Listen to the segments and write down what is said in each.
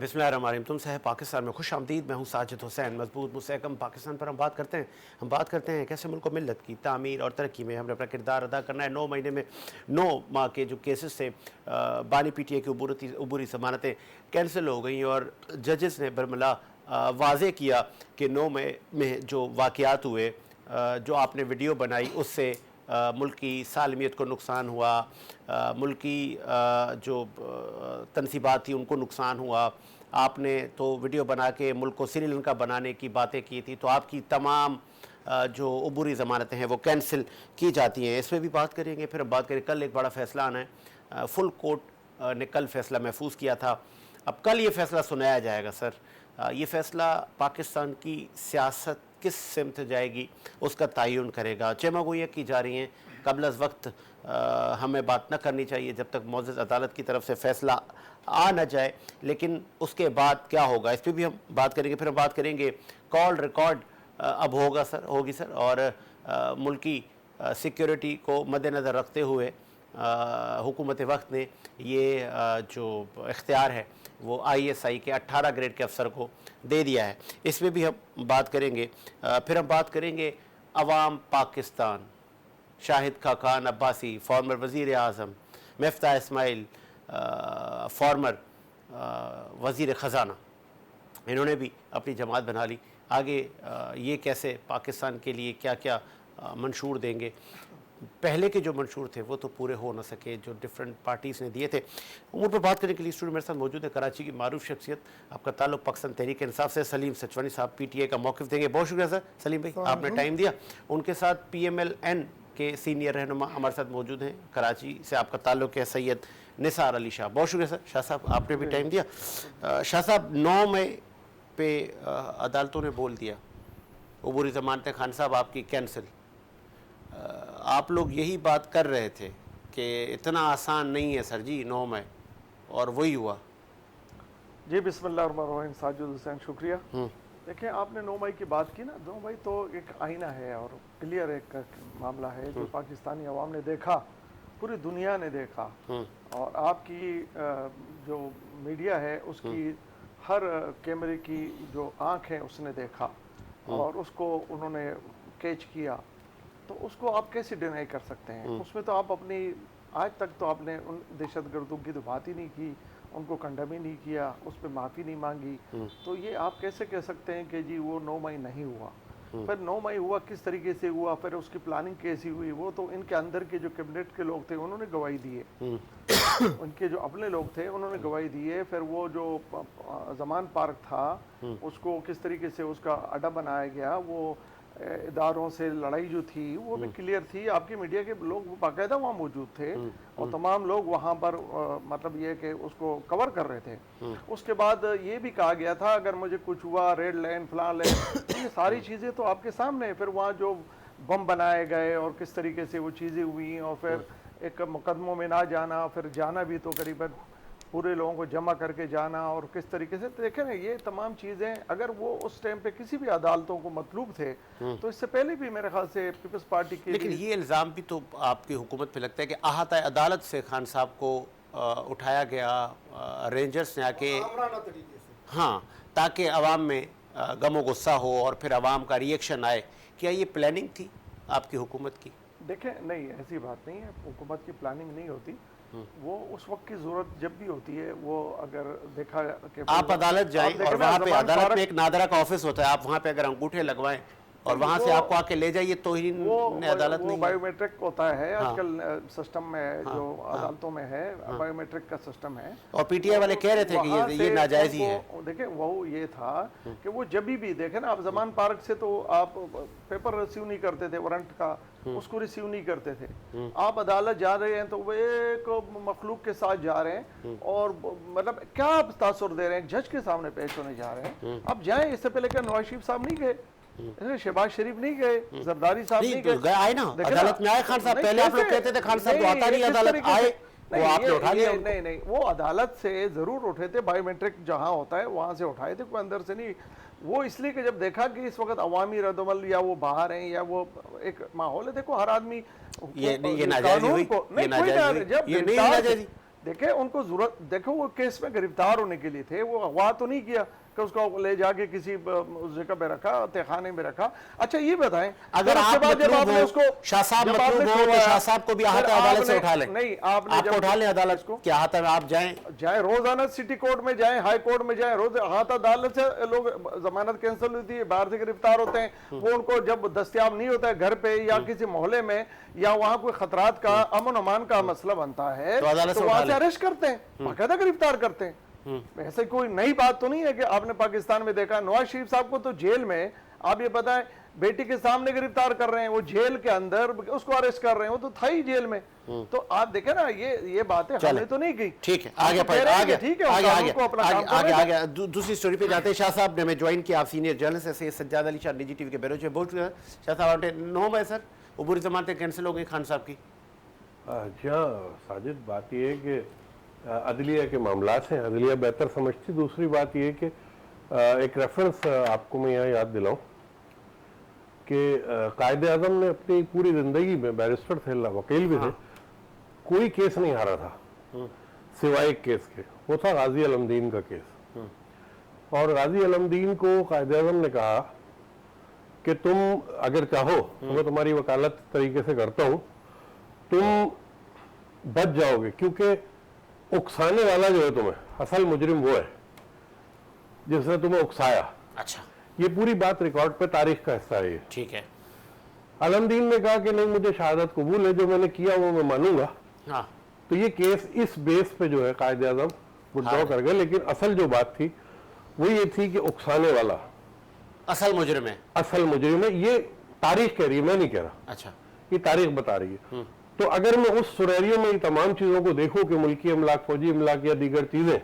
बिस्मिल्लाहिर्रहमानिर्रहीम। तुमसे है पाकिस्तान में खुश आमदीद। मैं हूँ साजिद हुसैन। मजबूत मुस्तहकम पाकिस्तान पर हम बात करते हैं कैसे मुल्क को मिल्लत की तामीर और तरक्की में हमने अपना किरदार अदा करना है। 9 महीने में 9 माह के जो केसेस थे, बानी PTI की अबूरी ज़मानतें कैंसिल हो गई और जजेस ने बरमला वाज़े किया कि 9 मई में जो वाक़यात हुए, जो आपने वीडियो बनाई उससे मुल्क की सालमियत को नुकसान हुआ, मुल्क की जो तनसीबात थी उनको नुकसान हुआ। आपने तो वीडियो बना के मुल्क को श्रीलंका बनाने की बातें की थी, तो आपकी तमाम जो अबूरी ज़मानतें हैं वो कैंसिल की जाती हैं। इस पर भी बात करेंगे। फिर अब बात करें, कल एक बड़ा फ़ैसला आना है। फुल कोर्ट ने कल फ़ैसला महफूज किया था, अब कल ये फ़ैसला सुनाया जाएगा। सर, ये फ़ैसला पाकिस्तान की सियासत किस सिमत जाएगी उसका तयन करेगा। चेमागोइयाँ की जा रही हैं कबल अज़ वक्त हमें बात न करनी चाहिए जब तक मुअज़्ज़ज़ अदालत की तरफ से फ़ैसला आ न जाए, लेकिन उसके बाद क्या होगा इस पर भी हम बात करेंगे। फिर हम बात करेंगे कॉल रिकॉर्ड अब होगी सर, और मुल्की सिक्योरिटी को मद्देनज़र रखते हुए हुकूमत वक्त ने ये जो इख्तियार है वो ISI के 18 ग्रेड के अफसर को दे दिया है। इसमें भी हम बात करेंगे। फिर हम बात करेंगे अवाम पाकिस्तान, शाहिद खाकान अब्बासी फॉर्मर वज़ीर आज़म, मिफ्ताह इस्माइल फॉर्मर वज़ीर ख़ज़ाना, इन्होंने भी अपनी जमात बना ली। आगे ये कैसे पाकिस्तान के लिए क्या क्या मंशूर देंगे। पहले के जो मंशूर थे वो तो पूरे हो न सके जो डिफरेंट पार्टीज़ ने दिए थे। उन पर बात करने के लिए स्टूडियो मेरे साथ मौजूद है कराची की मारूफ शख्सियत, आपका ताल्लुक़ पाकिस्तान तहरीक इंसाफ से, सलीम सचवानी साहब PTI का मौक़िफ़ देंगे। बहुत शुक्रिया सर सलीम भाई, आपने टाइम दिया। उनके साथ PMLN के सीनियर रहनुमा हमारे साथ मौजूद हैं, कराची से आपका ताल्लुक़ है, सैयद निसार अली शाह। बहुत शुक्रिया सर शाह साहब, आपने भी टाइम दिया। शाह साहब, 9 मई पे अदालतों ने बोल दिया अबूरी ज़मानतें खान साहब आपकी कैंसिल। आप लोग यही बात कर रहे थे कि इतना आसान नहीं है सर जी 9 मई, और वही हुआ। जी बिस्मिल्लाहिर्रहमानिर्रहीम। साजिद हुसैन शुक्रिया। देखिए, आपने 9 मई की बात की ना, 9 मई तो एक आईना है और क्लियर एक मामला है जो पाकिस्तानी अवाम ने देखा, पूरी दुनिया ने देखा, और आपकी जो मीडिया है उसकी हर कैमरे की जो आँख है उसने देखा और उसको उन्होंने कैच किया, तो उसको आप कैसे डिनाई कर सकते हैं। उसमें तो आप अपनी आज तक तो आपने उन दहशतगर्दों की तो बात ही नहीं की, उनको कंडम ही नहीं किया, उस पर माफ़ी नहीं मांगी, तो ये आप कैसे कह सकते हैं कि जी वो 9 मई नहीं हुआ। फिर 9 मई हुआ किस तरीके से हुआ, फिर उसकी प्लानिंग कैसी हुई, वो तो इनके अंदर के जो कैबिनेट के लोग थे उन्होंने गवाही दिए, उनके जो अपने लोग थे उन्होंने गवाही दिए। फिर वो जो जमान पार्क था उसको किस तरीके से उसका अड्डा बनाया गया, वो इदारों से लड़ाई जो थी वो भी क्लियर थी। आपकी मीडिया के लोग बाकायदा वहाँ मौजूद थे और तमाम लोग वहाँ पर मतलब ये कि उसको कवर कर रहे थे। उसके बाद ये भी कहा गया था अगर मुझे कुछ हुआ, रेड लाइन फलां लाइन, ये सारी चीज़ें तो आपके सामने। फिर वहाँ जो बम बनाए गए और किस तरीके से वो चीज़ें हुई, और फिर एक मुकदमों में ना जाना, फिर जाना भी तो करीबन पूरे लोगों को जमा करके जाना, और किस तरीके से देखें ना, ये तमाम चीज़ें अगर वो उस टाइम पे किसी भी अदालतों को मतलूब थे तो इससे पहले भी मेरे ख्याल से पीपल्स पार्टी के, लेकिन ये इल्ज़ाम भी तो आपकी हुकूमत पे लगता है कि अहाता अदालत से खान साहब को उठाया गया, रेंजर्स ने आके, हाँ, ताकि अवाम में गमो गुस्सा हो और फिर अवाम का रिएक्शन आए। क्या ये प्लानिंग थी आपकी हुकूमत की? देखें, नहीं, ऐसी बात नहीं है, हुकूमत की प्लानिंग नहीं होती। वो उस वक्त की जरूरत जब भी होती है, वो अगर देखा कि आप अदालत जाएं और वहाँ पे अदालत में एक नादरा का ऑफिस होता है, आप वहाँ पे अगर अंगूठे लगवाएं और वहाँ से आपको आके ले जाइए तो ही अदालत नहीं। बायोमेट्रिक होता है आजकल सिस्टम में, जो अदालतों में है बायोमेट्रिक का सिस्टम है। और PTI वाले कह रहे थे कि ये नाजायज ही है। देखें, वो ये था कि वो जब भी देखे ना, आप जमान पार्क से तो आप पेपर रिसीव नहीं करते थे, वारंट का उसको रिसीव नहीं करते थे। आप अदालत जा रहे हैं तो वो एक मखलूक के साथ जा रहे हैं और मतलब क्या आप तासुर दे रहे हैं, जज के सामने पेश होने जा रहे हैं। अब जाएं, इससे पहले क्या नवाज शरीफ साहब नहीं गए, शहबाज शरीफ नहीं गए, जरदारी साहब नहीं गए, आए ना अदालत में आए खान साहब। पहले आप लोग कहते थे खान साहब तो आता नहीं, अदालत आए, वो आपने उठा लिया। नहीं, वो अदालत से जरूर उठे थे, बायोमेट्रिक जहां होता है वहां से उठाए थे, कोई अंदर से नहीं। वो इसलिए कि जब देखा कि इस वक्त अवामी रद्दमल या वो बाहर हैं या वो एक माहौल है, देखो हर आदमी ये नाजायज हुई, ये नाजायज हुई, ये नहीं नाजायज। देखे उनको जरूरत, देखो वो केस में गिरफ्तार होने के लिए थे, वो अगवा तो नहीं किया कि उसको ले जाके किसी उस जगह पे रखा, तहखाने में रखा। अच्छा ये बताएं, अगर उसके आप बाद जब मतलब आपने हो, उसको शाह साहब जब मतलब आपने हो, तो छुड़वाया, शाह साहब को भी फिर आता है अदालत से आपने- उठा लें। नहीं, आपने आपको जब उठा लें अदालत को, क्या आता है आप जाएं? जाए रोजाना सिटी कोर्ट में जाए, हाई कोर्ट में जाए, रोज हाथ अदालत से लोग जमानत कैंसिल होती है, बाहर से गिरफ्तार होते हैं, वो उनको जब दस्तयाब नहीं होता है घर पे या किसी मोहल्ले में या वहां कोई खतरात का अमन अमान का मसला बनता है तो अदालत से तो उठा वहां से लें। अरेस्ट करते हैं, बाकायदा गिरफ्तार करते हैं। ऐसे कोई नई बात तो नहीं है कि आपने पाकिस्तान में देखा। नवाज शरीफ साहब को तो जेल में, आप ये पता है, बेटी के सामने गिरफ्तार कर रहे हैं, वो जेल के अंदर उसको अरेस्ट कर रहे हैं, वो तो था ही जेल में। तो आप देखें ना, ये बातें हमने तो नहीं की। ठीक है, आप आगे तो कह रहे हैं कि ठीक है, आगे कानून आगे को अपना आगे काम करने आगे दें। आगे दूसरी स्टोरी पे जाते हैं। शाह साहब ने हमें ज्वाइन किया, आप सीनियर जर्नलिस्ट ऐसे सज्जाद अली शाह निजी टीवी के बैरोज में। बहुत शाह साहब 9 है सर, अबूरी जमानतें कैंसिल हो गई खान साहब की। अच्छा साजिद, बात यह है कि अदलिया के मामलात हैं, अदलिया बेहतर समझती। दूसरी बात यह है कि एक रेफरेंस आपको मैं यहाँ याद दिलाऊं कि कायदे आज़म ने अपनी पूरी ज़िंदगी में, बैरिस्टर थे, वकील भी थे, कोई केस नहीं हारा था सिवाय एक केस के, वो था गाजी अलमदीन का केस। और गाजी अलमदीन को कायदे आज़म ने कहा कि तुम अगर चाहो तो मैं तुम्हारी वकालत तरीके से करता हूँ, तुम बच जाओगे, क्योंकि उकसाने वाला जो है तुम्हें, असल मुजरिम वो है जिसने तुम्हें उकसाया। अच्छा, ये पूरी बात रिकॉर्ड पे तारीख का हिस्सा है ये। ठीक है। अलमदीन ने कहा कि नहीं, मुझे शहादत कबूल है, जो मैंने किया वो मैं मानूंगा। हाँ, तो ये केस इस बेस पे जो है कायदे आज़म विड्रॉ कर गए। लेकिन असल जो बात थी वो ये थी कि उकसाने वाला असल मुजरिम है। असल मुजरिम है, ये तारीख कह रही है, मैं नहीं कह रहा, अच्छा, ये तारीख बता रही है। तो अगर मैं उस सुरैरियों में इन तमाम चीज़ों को देखूं कि मुल्की अमलाक, फौजी अमलाक या दीगर चीज़ें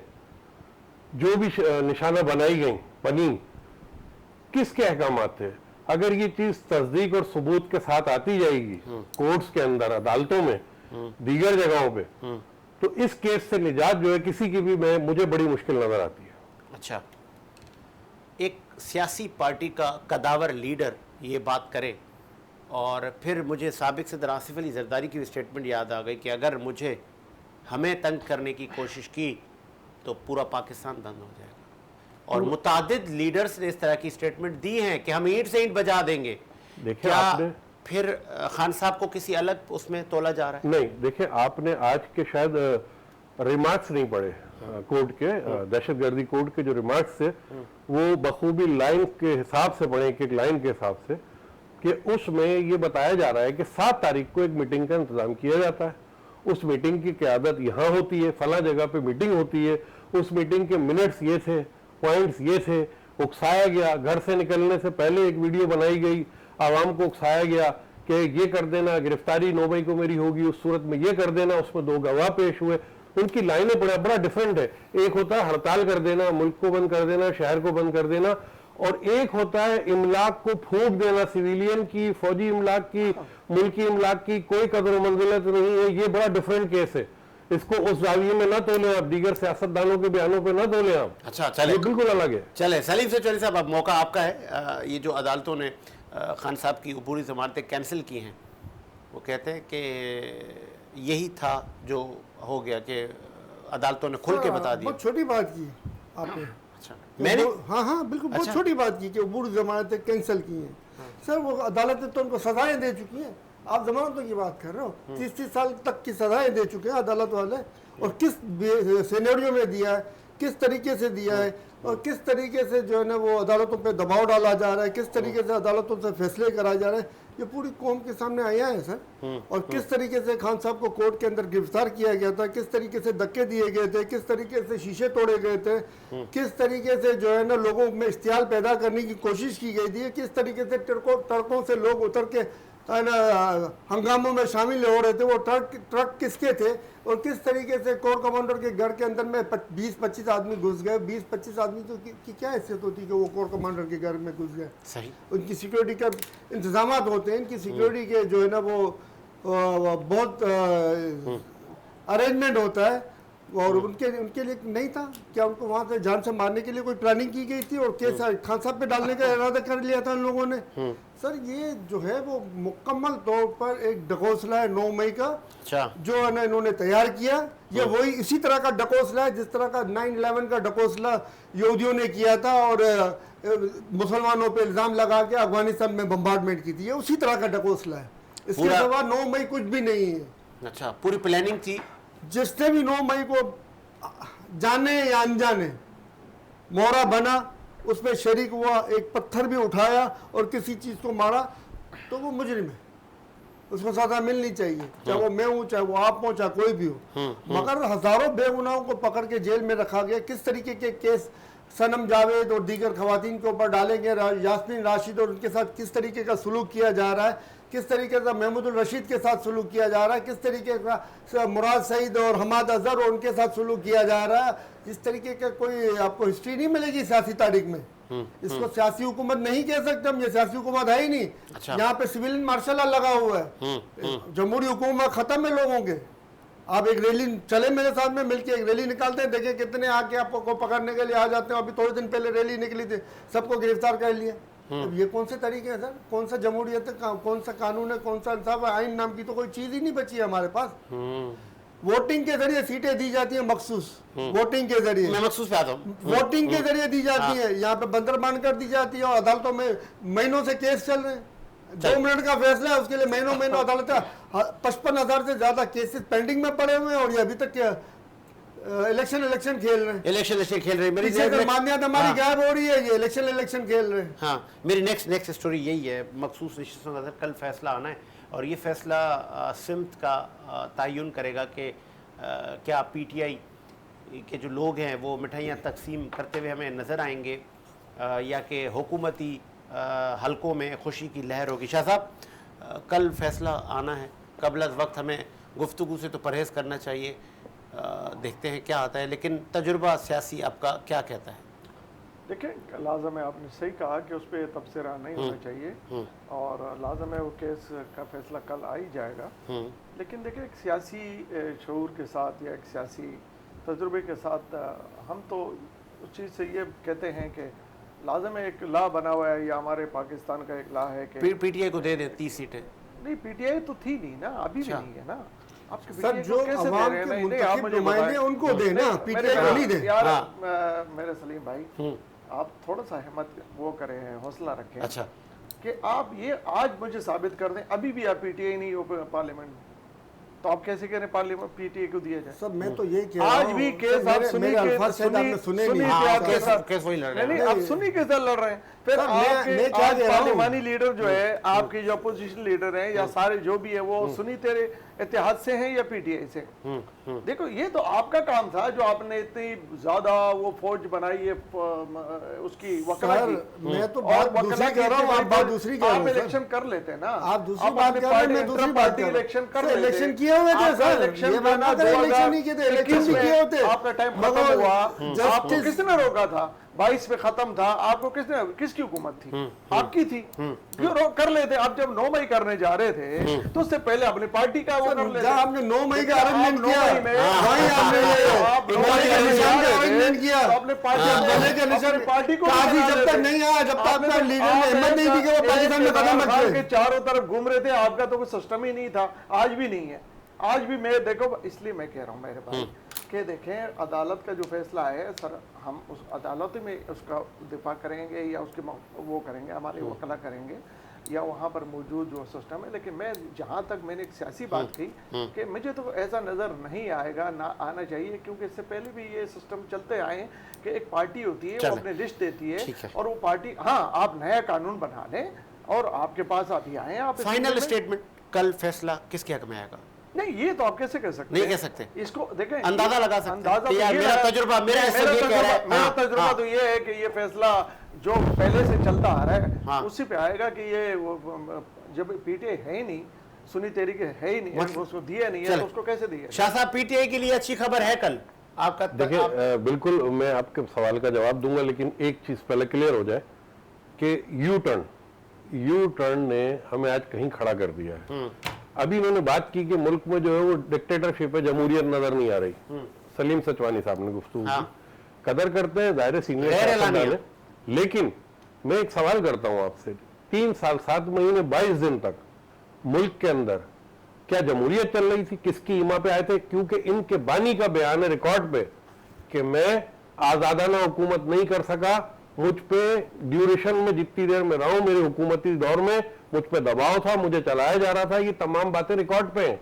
जो भी निशाना बनाई गई, बनी, किसके अहकामात थे, अगर ये चीज़ तस्दीक और सबूत के साथ आती जाएगी कोर्ट्स के अंदर, अदालतों में, दीगर जगहों पे, तो इस केस से निजात जो है किसी की भी मुझे बड़ी मुश्किल नजर आती है। अच्छा, एक सियासी पार्टी का कदावर लीडर ये बात करे और फिर मुझे साबिक सदर आसिफ अली जरदारी की स्टेटमेंट याद आ गई कि अगर मुझे हमें तंग करने की कोशिश की तो पूरा पाकिस्तान बंद हो जाएगा। और मुतादिद लीडर्स ने इस तरह की स्टेटमेंट दी हैं कि हम ईंट से ईंट बजा देंगे। देखिए, क्या आपने फिर खान साहब को किसी अलग उसमें तोला जा रहा है? नहीं, देखिए, आपने आज के शायद रिमार्क्स नहीं पढ़े कोर्ट के, दहशतगर्दी कोर्ट के जो रिमार्क्स थे वो बखूबी लाइन के हिसाब से पढ़े, एक लाइन के हिसाब से, कि उसमें ये बताया जा रहा है कि 7 तारीख को एक मीटिंग का इंतजाम किया जाता है। उस मीटिंग की क़यादत यहाँ होती है, फला जगह पे मीटिंग होती है, उस मीटिंग के मिनट्स ये थे, पॉइंट्स ये थे, उकसाया गया, घर से निकलने से पहले एक वीडियो बनाई गई, आवाम को उकसाया गया कि ये कर देना, गिरफ्तारी 9 मई को मेरी होगी, उस सूरत में ये कर देना, उसमें 2 गवाह पेश हुए। उनकी लाइनें बड़ा डिफरेंट है। एक होता है हड़ताल कर देना, मुल्क को बंद कर देना, शहर को बंद कर देना, और एक होता है इमलाक को फूंक देना, सिविलियन की, फौजी इमलाक की, मुल्की इमलाक की कोई कदर मंजिलत नहीं है। ये बड़ा डिफरेंट केस है, इसको उस जाविये में ना तोले आप, दीगर सियासतदानों के बयानों पे ना तोले आप। अच्छा, चले, ये बिल्कुल अलग है। चले सलीम से चौधरी साहब, अब मौका आपका है। ये जो अदालतों ने खान साहब की अबूरी जमानतें कैंसिल की हैं, वो कहते हैं कि यही था जो हो गया, कि अदालतों ने खुल के बता दिया। बहुत छोटी बात की आपने। अच्छा, मैंने हाँ बिल्कुल, बहुत छोटी बात की कि अबूरी जमानतें कैंसिल की हैं। सर वो अदालतें तो उनको सजाएं दे चुकी हैं, आप जमानतों की बात कर रहे हो। 30-30 साल तक की सजाएं दे चुके हैं अदालत वाले, और किस सिनेरियो में दिया है, किस तरीके से दिया है, और किस तरीके से जो है ना वो अदालतों पे दबाव डाला जा रहा है, किस तरीके से अदालतों से फैसले कराए जा रहे हैं, ये पूरी कौम के सामने आया है सर। और किस तरीके से खान साहब को कोर्ट के अंदर गिरफ्तार किया गया था, किस तरीके से धक्के दिए गए थे, किस तरीके से शीशे तोड़े गए थे, किस तरीके से जो है ना लोगों में इश्तियाल पैदा करने की कोशिश की गई थी, किस तरीके से ट्रकों से लोग उतर के हंगामों में शामिल हो रहे थे, वो ट्रक किसके थे, और किस तरीके से कोर कमांडर के घर के अंदर में 20-25 आदमी घुस गए। 20-25 आदमी तो की क्या हैसियत होती है कि वो कोर कमांडर के घर में घुस गए? सही, उनकी सिक्योरिटी का इंतजाम होते हैं, इनकी सिक्योरिटी के जो है ना वो बहुत अरेंजमेंट होता है, और उनके लिए नहीं था क्या? उनको वहां से जान से मारने के लिए कोई प्लानिंग की गई थी और केस खान साहब पे डालने का इरादा कर लिया था उन लोगों ने? सर ये जो है वो मुकम्मल तौर पर एक डकोसला है 9 मई का, अच्छा जो है ना इन्होंने तैयार किया। ये वही इसी तरह का डकोसला है जिस तरह का 9/11 का डकोसला यहूदियों ने किया था और मुसलमानों पे इल्ज़ाम लगा के अफगानिस्तान में बम्बार्डमेंट की थी। ये उसी तरह का डकोसला है, इसके पूरा- अलावा 9 मई कुछ भी नहीं है। अच्छा, पूरी प्लानिंग थी। जिसने भी 9 मई को जाने या अनजाने मोहरा बना, उसमें शरीक हुआ, एक पत्थर भी उठाया और किसी चीज को मारा, तो वो मुजरिम है, उसको सजा मिलनी चाहिए, चाहे वो मैं हूं, चाहे वो आप हो, चाहे कोई भी हो। मगर हजारों बेगुनाहों को पकड़ के जेल में रखा गया। किस तरीके के केस सनम जावेद और दीगर खवातीन के ऊपर डाले गए, यास्मीन राशिद और उनके साथ किस तरीके का सलूक किया जा रहा है, किस तरीके से महमूदुल रशीद के साथ सलूक किया जा रहा है, किस तरीके का मुराद सईद और हमाद अजहर और उनके साथ सलूक किया जा रहा है, इस तरीके का कोई आपको हिस्ट्री नहीं मिलेगी सियासी तारीख में। इसको सियासी हुकूमत नहीं कह सकते हम, ये सियासी हुकूमत है ही नहीं। अच्छा। यहाँ पे सिविलियन मार्शल लॉ लगा हुआ है, जमहूरी हुकूमत खत्म है लोगों के। आप एक रैली चले मेरे साथ में मिलके एक रैली निकालते हैं, देखिए कितने आके आपको पकड़ने के लिए आ जाते हैं। अभी थोड़े दिन पहले रैली निकली थी, सबको गिरफ्तार कर लिया। अब ये कौन से तरीके हैं सर? कौन सा जमहूरियत है, कौन सा कानून है, कौन सा इंसाफ है? आइन नाम की तो कोई चीज ही नहीं बची है हमारे पास। वोटिंग के जरिए सीटें दी जाती है मखसूस, वोटिंग के जरिए, मैं मखसूस पे आता हूँ। वोटिंग के जरिए दी जाती है। यहाँ पे बंदर बांध कर दी जाती है और अदालतों में महीनों से केस चल रहे हैं। 2 मिनट का फैसला है, उसके लिए महीनों अदालत 55,000 से ज्यादा केसेस पेंडिंग में पड़े हुए हैं और ये अभी तक इलेक्शन खेल रहे हैं। इलेक्शन खेल रहे हैं। मेरी पीछे से मान्यता हमारी गायब हो रही है, ये इलेक्शन खेल रहे हैं। हाँ, मेरी नेक्स्ट स्टोरी यही है। मखसूस नशिस्तों का कल फैसला आना है और ये फैसला सिमत का तयन करेगा कि क्या पीटीआई के जो लोग हैं वो मिठाइयाँ तकसीम करते हुए हमें नज़र आएंगे या कि हुकूमती हलकों में खुशी की लहर होगी। शाह साहब, कल फैसला आना है, कबल अज़ वक्त हमें गुफ्तगू से तो परहेज़ करना चाहिए। देखते हैं क्या आता है, लेकिन तजुर्बा सियासी आपका क्या कहता है? देखिए, लाजम है, आपने सही कहा कि उस पर तबसरा नहीं होना चाहिए और लाजम है वो केस का फैसला कल आ ही जाएगा। लेकिन देखिए, एक सियासी शऊर के साथ या एक सियासी तजुर्बे के साथ हम तो उस चीज़ से ये कहते हैं कि लाजम है एक लॉ बना हुआ है, या हमारे पाकिस्तान का एक लॉ है कि पीटीआई को दे दें 30 सीटें। नहीं, पीटीआई तो थी नहीं ना, अभी भी नहीं है ना। आप सर जो अवाम के मुंतखब नुमाइंदे उनको दे ना, पीटीआई को नहीं दे। यार मेरे सलीम भाई, आप थोड़ा सा हिम्मत वो करें, हौसला रखें। अच्छा, कि आप ये आज मुझे साबित कर दें अभी भी आप पीटीआई नहीं हो पार्लियामेंट में, तो आप कैसे कह रहे हैं पार्लियामेंट पीटीआई को दिया जाए? सब मैं तो ये कह रहा हूं, आज भी केस आप सुनी के अल्फाज शायद आपने सुने नहीं। केस वही लड़ रहे हैं। नहीं, आप सुनी के साथ लड़ रहे हैं। फिर सर, मैं क्या कह रहा हूं? पार्लियामानी लीडर जो है, आपके जो अपोजिशन लीडर हैं या सारे जो भी है, वो सुनी तेरे इत्तेहाद से हैं या पीटीआई से? देखो, ये तो आपका काम था जो आपने इतनी ज्यादा वो फौज बनाई है उसकी वकला की। मैं तो बात दूसरी कह रहा हूँ, आप बात दूसरी कह रहे हो। आप इलेक्शन कर लेते ना, आप दूसरी बात कर रहे हैं, मैं दूसरी बात कर रहा हूँ। इलेक्शन कर लेते। इलेक्शन किए हुए थे सर, ये बात ना करें इलेक्शन नहीं किए थे, इलेक्शन भी किए होते। आपका टाइम खत्म हुआ, आपको किसने रोका था? 22 में खत्म था, आपको किसकी हुकूमत थी? आपकी थी। क्यों रोक कर लेते? आप जब 9 मई करने जा रहे थे तो उससे पहले अपनी पार्टी का वो कर लेते। आपने 9 मई का अरेंजमेंट किया, वहीं आपने अरेंजमेंट किया अपने पार्टी को जब तक नहीं आया, जब तक आपका लीडर ने हिम्मत नहीं दी कि वो पाकिस्तान में कदम रखे। चारों तरफ घूम रहे थे, आपका तो कोई सिस्टम ही नहीं था, आज भी नहीं है। आज भी मैं देखो, इसलिए मैं कह रहा हूँ मेरे भाई कि देखें, अदालत का जो फैसला है सर, हम उस अदालत में उसका दिफा करेंगे या उसके वो करेंगे, हमारे वकला करेंगे या वहाँ पर मौजूद जो सिस्टम है। लेकिन मैं जहाँ तक मैंने एक सियासी बात की कि मुझे तो ऐसा नज़र नहीं आएगा, ना आना चाहिए, क्योंकि इससे पहले भी ये सिस्टम चलते आए हैं कि एक पार्टी होती है, वो अपनी लिस्ट देती है और वो पार्टी, हाँ, आप नया कानून बना लें और आपके पास अभी आए हैं। आप फाइनल स्टेटमेंट कल फैसला किसके हक में आएगा? नहीं, ये तो आप कैसे कह सकते नहीं कह सकते, इसको देखें, अंदाजा लगा सकते। अंदाजा मेरा तजुर्बा, मेरा तजुर्बा तो ये है कि ये फैसला जो पहले से चलता आ रहा है उसी पे आएगा कि ये जब पीटीआई है ही नहीं, सुनी तेरी के है ही नहीं, उसको दिया नहीं है, तो उसको कैसे दिया? शाह साहब, पीटीआई के लिए अच्छी खबर है कल आपका? देखिए, बिल्कुल मैं आपके सवाल का जवाब दूंगा, लेकिन एक चीज पहले क्लियर हो जाए कि यू टर्न ने हमें आज कहीं खड़ा कर दिया है। अभी इन्होंने बात की कि मुल्क में जो है वो डिक्टेटरशिप है, जमहूरियत नजर नहीं आ रही। सलीम सचवानी साहब ने गुफ्तगू हाँ। की। कदर करते हैं, ज़ाहिर सीनियर गैर एलानिया। डाले, लेकिन मैं एक सवाल करता हूं आपसे, 3 साल 7 महीने 22 दिन तक मुल्क के अंदर क्या जमहूरियत चल रही थी? किसकी ईमा पे आए थे? क्योंकि इनके बानी का बयान है रिकॉर्ड पे कि मैं आजादाना हुकूमत नहीं कर सका, मुझ पे ड्यूरेशन में जितनी देर में रहा हूं मेरे हुकूमती दौर में मुझ पे दबाव था, मुझे चलाया जा रहा था। ये तमाम बातें रिकॉर्ड पे हैं।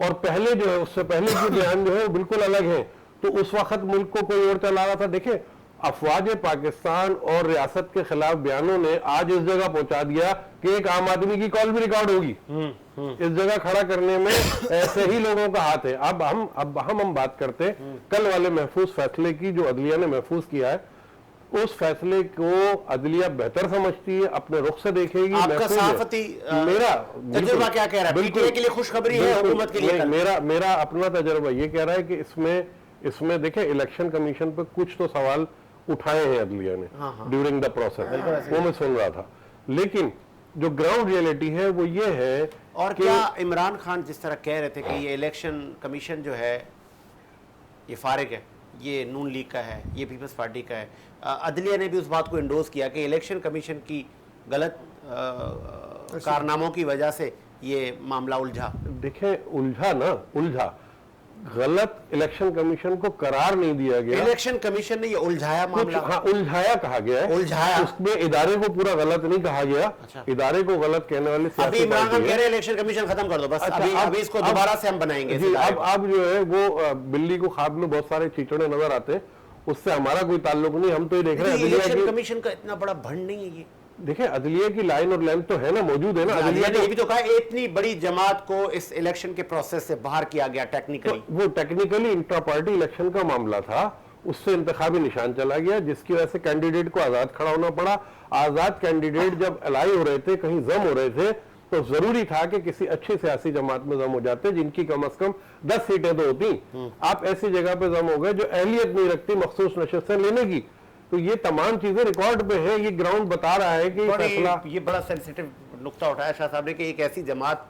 और पहले जो है, उससे पहले के बयान जो है वो बिल्कुल अलग है। तो उस वक्त मुल्क को कोई और चला रहा था। देखिए, अफवाज पाकिस्तान और रियासत के खिलाफ बयानों ने आज इस जगह पहुंचा दिया कि एक आम आदमी की कॉल भी रिकॉर्ड होगी। इस जगह खड़ा करने में ऐसे ही लोगों का हाथ है। अब हम बात करते हैं कल वाले महफूज फैसले की, जो अदलिया ने महफूज किया है। उस फैसले को अदलिया बेहतर समझती है, अपने रुख से देखेगी। आपका महफूज है। सहाफती मेरा तजुर्बा क्या कह रहा है? पीटीआई के लिए खुशखबरी है, हुकूमत के लिए नहीं, कल। मेरा अपना तजुर्बा ये कह रहा है कि इसमें देखें, इलेक्शन कमीशन पर कुछ तो सवाल उठाए हैं अदलिया ने ड्यूरिंग द प्रोसेस, वो मैं सुन रहा था। लेकिन जो ग्राउंड रियलिटी है वो ये है। और क्या इमरान खान जिस तरह कह रहे थे कि ये इलेक्शन कमीशन जो है ये फारिग है, ये नून लीग का है, ये पीपल्स पार्टी का है, अदलिया ने भी उस बात को इंडोर्स किया कि इलेक्शन कमीशन की गलत कारनामों की वजह से ये मामला उलझा। देखें, उलझा गलत इलेक्शन कमीशन को करार नहीं दिया गया। इलेक्शन कमीशन ने ये उलझाया मामला। हाँ, उलझाया कहा गया है। उलझाया। उसमें इदारे को पूरा गलत नहीं कहा गया। अच्छा। इदारे को गलत कहने वाली अभी सियासी इमरान खान पार्टी कह है। रहे हैं इलेक्शन कमीशन खत्म कर दो बस। अच्छा, अभी इसको दोबारा से हम बनाएंगे। जी, अब जो है वो बिल्ली को ख्वाब में बहुत सारे चीचड़े नजर आते हैं, उससे हमारा कोई ताल्लुक नहीं। हम तो ये देख रहे हैं इलेक्शन कमीशन का इतना बड़ा भंड नहीं है ये। देखिए, अदलिया की लाइन और लेंथ तो है ना, मौजूद है ना। अदलिया ने ये भी तो कहा इतनी बड़ी जमात को इस इलेक्शन के प्रोसेस से बाहर किया गया टेक्निकली। वो टेक्निकली इंट्रा पार्टी इलेक्शन का मामला था, उससे इंतखाबी निशान चला गया, जिसकी वजह से कैंडिडेट को आजाद खड़ा होना पड़ा। आजाद कैंडिडेट जब अलाई हो रहे थे, कहीं जम हो रहे थे, तो जरूरी था कि किसी अच्छी सियासी जमात में जम हो जाते, जिनकी कम अज कम 10 सीटें तो होती। आप ऐसी जगह पे जम हो गए जो अहलियत नहीं रखती मखसूस नशिस्तें लेने की। तो ये तमाम चीजें रिकॉर्ड पे है। ये ग्राउंड बता रहा है कि फैसला, ये बड़ा सेंसिटिव नुक्ता उठाया शाह साहब ने कि एक ऐसी जमात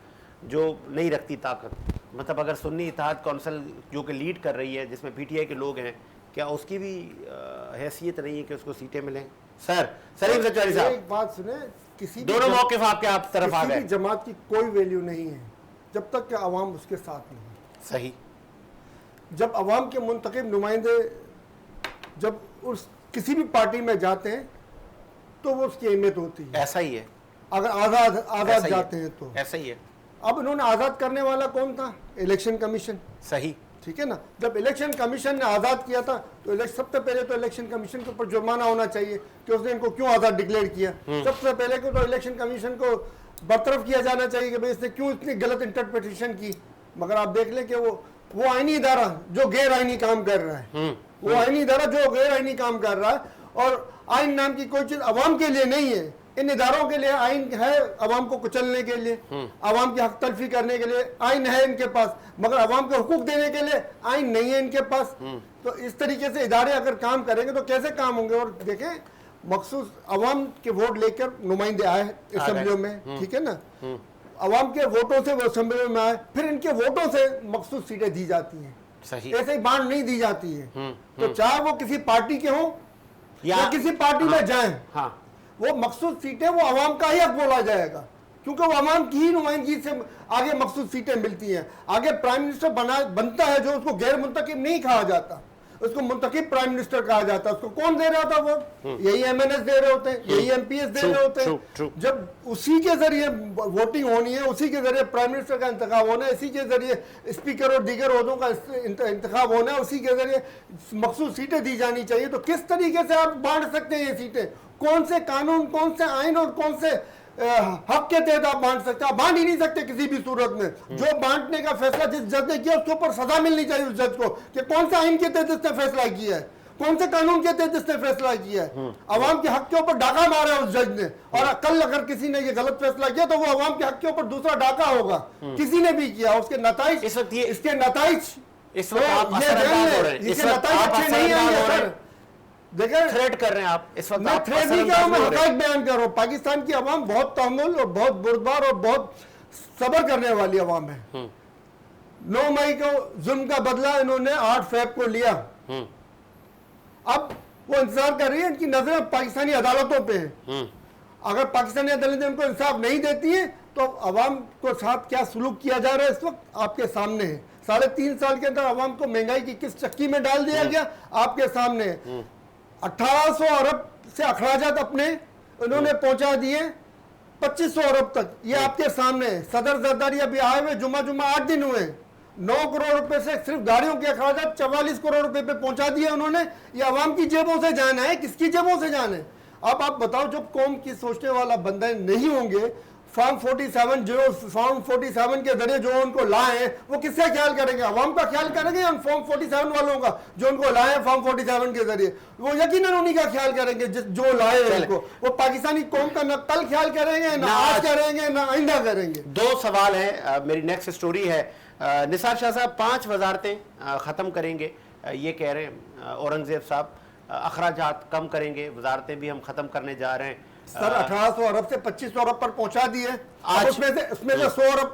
जो नहीं रखती ताकत, मतलब अगर सुन्नी इत्तेहाद कौंसिल जो कि लीड कर रही है, जिसमें पीटीआई के लोग हैं, क्या उसकी भी हैसियत नहीं है कि उसको सीटें मिलें? सर सलीम सचवानी साहब, एक बात सुने, किसी दोनों मौक़िफ़ आपके आप तरफ आ किसी गए। भी जमात की कोई वैल्यू नहीं है जब तक कि अवाम उसके साथ नहीं। सही। जब अवाम के मुंतखब नुमाइंदे जब उस किसी भी पार्टी में जाते हैं तो वो उसकी अहमियत होती है। ऐसा ही है। अगर आज़ाद जाते हैं तो ऐसा ही है। अब इन्होंने आज़ाद करने वाला कौन था? Election commission. सही। ठीक है ना। जब इलेक्शन कमीशन ने आज़ाद किया था तो सबसे पहले तो इलेक्शन कमीशन के ऊपर जुर्माना होना चाहिए कि उसने इनको क्यों आज़ाद डिक्लेयर किया। सबसे पहले को तो इलेक्शन कमीशन को बरतरफ किया जाना चाहिए कि भाई इसने क्यों इतनी गलत इंटरप्रिटेशन की। मगर आप देख लें कि वो आईनी इदारा जो गैर आईनी काम कर रहा है, वो आईनी इदारा जो गैर आईनी काम कर रहा है, और आइन नाम की कोई चीज अवाम के लिए नहीं है। इन इदारों के लिए आइन है अवाम को कुचलने के लिए, अवाम की हक तलफी करने के लिए आइन है इनके पास, मगर अवाम को हुकूक देने के लिए आइन नहीं है इनके पास। तो इस तरीके से इदारे अगर काम करेंगे तो कैसे काम होंगे? और देखें, मखसूस अवाम के वोट लेकर नुमाइंदे आए असेंबलियों में, ठीक है ना, अवाम के वोटों से वो असेंबली में आए, फिर इनके वोटों से मखसूस सीटें दी जाती हैं। सही। ऐसे ही बांट नहीं दी जाती है। तो चाहे वो किसी पार्टी के हों या किसी पार्टी में जाएं, हाँ, वो मखसूस सीटें वो अवाम का ही हक बोला जाएगा, क्योंकि वो अवाम की ही नुमाइंदगी से आगे मखसूस सीटें मिलती हैं। आगे प्राइम मिनिस्टर बनता है जो उसको गैर मुंतखब नहीं कहा जाता, उसको मुंतखब प्राइम मिनिस्टर कहा जाता है। उसको कौन दे रहा था? वो यही MNS दे रहे होते हैं, यही MPs दे रहे होते हैं। जब उसी के जरिए वोटिंग होनी है, उसी के जरिए प्राइम मिनिस्टर का इंतखाब होना है, इसी के जरिए स्पीकर और दीगर ओहदों का इंतखाब होना है, उसी के जरिए मखसूस सीटें दी जानी चाहिए। तो किस तरीके से आप बांट सकते हैं ये सीटें? कौन से कानून, कौन से आइन और कौन से हक के तहत आप बांट सकते हैं? आप बांट ही नहीं सकते किसी भी सूरत में। जो बांटने का फैसला जिस जज ने किया उसके ऊपर सजा मिलनी चाहिए उस जज को कि कौन सा आइन के तहत इसने फैसला किया है, कौन से कानून के तहत इसने फैसला किया है। अवाम के हक के ऊपर डाका मारा है उस जज ने, और कल अगर किसी ने ये गलत फैसला किया तो वो अवाम के हक के ऊपर दूसरा डाका होगा। किसी ने भी किया, उसके नताइज इस वक्त ये इसके नताइज इस वक्त आप असरअंदाज हो रहे हैं। इस वक्त नताइज आप अच्छे नहीं असरअंदाज हो रहे आएंगे। हैं। देखिए, थ्रेट कर रहे हैं आप इस वक्त। मैं आप थ्रेट नहीं कर रहा हूं, मैं हक़ाइक़ बयान कर रहा हूं। पाकिस्तान की अवाम बहुत तहम्मुल और बहुत बुर्दबार और बहुत सब्र करने वाली अवाम है। 9 मई को जुल्म का बदला इन्होंने 8 फेब को लिया। अब वो इंतजार कर रही है, इनकी नजरें पाकिस्तानी अदालतों पे है। अगर पाकिस्तानी अदालतें उनको इंसाफ नहीं देती है तो अवाम को साथ क्या सुलूक किया जा रहा है इस वक्त आपके सामने है। 3.5 साल के अंदर अवाम को महंगाई की किस चक्की में डाल दिया गया आपके सामने है। 1800 अरब से अखराजात अपने इन्होंने पहुंचा दिए 2500 अरब तक, ये आपके सामने है। सदर जरदारी अभी आए हुए जुमा 8 दिन हुए, 9 करोड़ रुपए से सिर्फ गाड़ियों के अखराजात 44 करोड़ रुपए पे पहुंचा दिए उन्होंने। ये अवाम की जेबों से जाना है, किसकी जेबों से जाना है? अब आप बताओ, जब कौम की सोचने वाला बंदे नहीं होंगे, फॉर्म 47 के जरिए जो उनको लाए हैं वो किसका ख्याल करेंगे? अवाम का ख्याल करेंगे या फॉर्म 47 वालों का जो उनको लाए हैं फॉर्म 47 के जरिए? वो यकीनन उन्हीं का ख्याल करेंगे जो लाए हैं उनको। वो पाकिस्तानी कौम का न कल ख्याल करेंगे, ना आज करेंगे, ना आइंदा करेंगे। 2 सवाल है। मेरी नेक्स्ट स्टोरी है, निसार शाह साहब 5 वजारतें ख़त्म करेंगे ये कह रहे हैं औरंगजेब साहब। अखराजात कम करेंगे, वजारतें भी हम ख़त्म करने जा रहे हैं। सर 1800 अरब से 2500 अरब पर पहुंचा दिए। आज उसमें से 100 अरब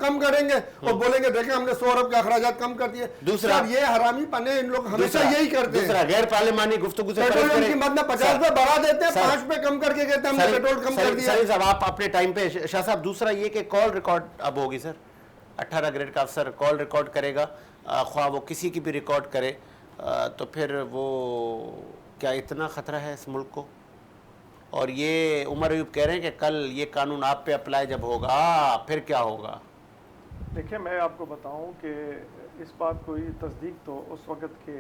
कम करेंगे और बोलेंगे देखें हमने 100 अरब के अखराजात कम कर दिए। दूसरा, ये हरामी पने इन लोग हमेशा यही करते हैं। दूसरा, गैर पार्लिमानी गुफ्तगू से पेट्रोल की मद में 50 पे बढ़ा देते हैं, 5 पे कम करके कहते हैं हमने पेट्रोल कम कर दिया। सलीम साहब आप अपने टाइम पे। शाह साहब दूसरा ये कि कॉल रिकॉर्ड अब होगी सर। 18 ग्रेड का अफसर कॉल रिकॉर्ड करेगा, ख्वाह वो किसी की भी रिकॉर्ड करे, तो फिर वो क्या इतना ख़तरा है इस मुल्क को? और ये उमर अयूब कह रहे हैं कि कल ये कानून आप पे अप्लाई जब होगा फिर क्या होगा? देखिए, मैं आपको बताऊं कि इस बात को ही तस्दीक तो उस वक़्त के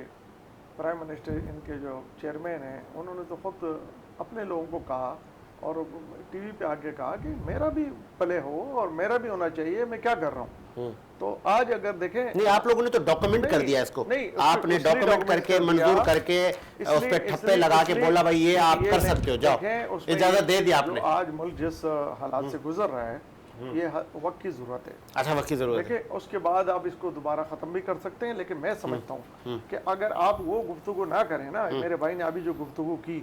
प्राइम मिनिस्टर, इनके जो चेयरमैन हैं, उन्होंने तो ख़ुद अपने लोगों को कहा और टीवी पे आके कहा कि मेरा भी प्ले हो और मेरा भी होना चाहिए, मैं क्या कर रहा हूँ। तो आज अगर देखें, नहीं आप लोगों ने तो डॉक्यूमेंट कर दिया इसको। नहीं, आपने डॉक्यूमेंट करके मंजूर करके उस पर ठप्पे लगा के बोला भाई ये आप कर सकते हो, जाओ, इजाजत दे दी आपने। आज मुल्क जिस हालात से गुजर रहा है, ये वक्त की जरूरत है। अच्छा, वक्त की जरूरत है। देखिए, उसके बाद आप इसको दोबारा खत्म भी कर सकते हैं, लेकिन मैं समझता हूँ कि अगर आप वो गुफ्तगू ना करें ना, मेरे भाई ने अभी जो गुफ्तगू की,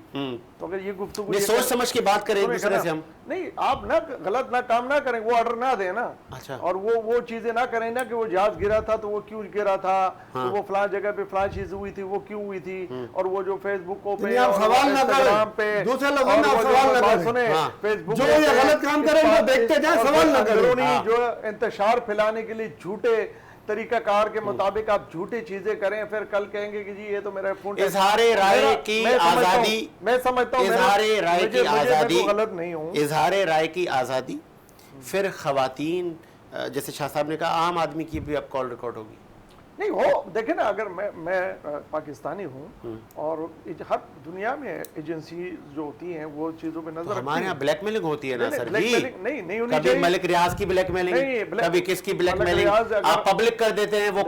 तो अगर ये गुफ्तगू सोच समझ के बात करें एक दूसरे से, हम नहीं, आप ना गलत ना काम ना करें, वो ऑर्डर ना दें ना। अच्छा। और वो चीजें ना करें ना कि वो जहाज गिरा था तो वो क्यों गिरा था, तो वो फलां जगह पे फलां चीज हुई थी, वो क्यों हुई थी, और वो जो फेसबुक पे सवाल ना करें, दूसरे लोगों में सवाल ना करें, सुने फेसबुक जो ये गलत काम करें उनको देखते जाए, सवाल ना करें। जो इंतशार फैलाने के लिए झूठे तरीकाकार के मुताबिक आप झूठी चीजें करें, फिर कल कहेंगे कि जी ये तो मेरा फोन। इजहारे राय की आजादी, मैं समझता हूँ इजहारे राय की आजादी, गलत नहीं हूँ, इजहारे राय की आजादी। फिर खवातीन, जैसे शाह साहब ने कहा, आम आदमी की भी अब कॉल रिकॉर्ड होगी। नहीं हो, देखे ना, अगर मैं पाकिस्तानी हूँ और हर दुनिया में एजेंसी जो होती हैं वो चीजों पे नजर, हमारे यहाँ ब्लैकमेलिंग होती है ना सर जी। नहीं होनी कभी मलिक रियाज की ब्लैकमेलिंग, कभी किसकी ब्लैकमेलिंग, आप पब्लिक कर देते हैं वो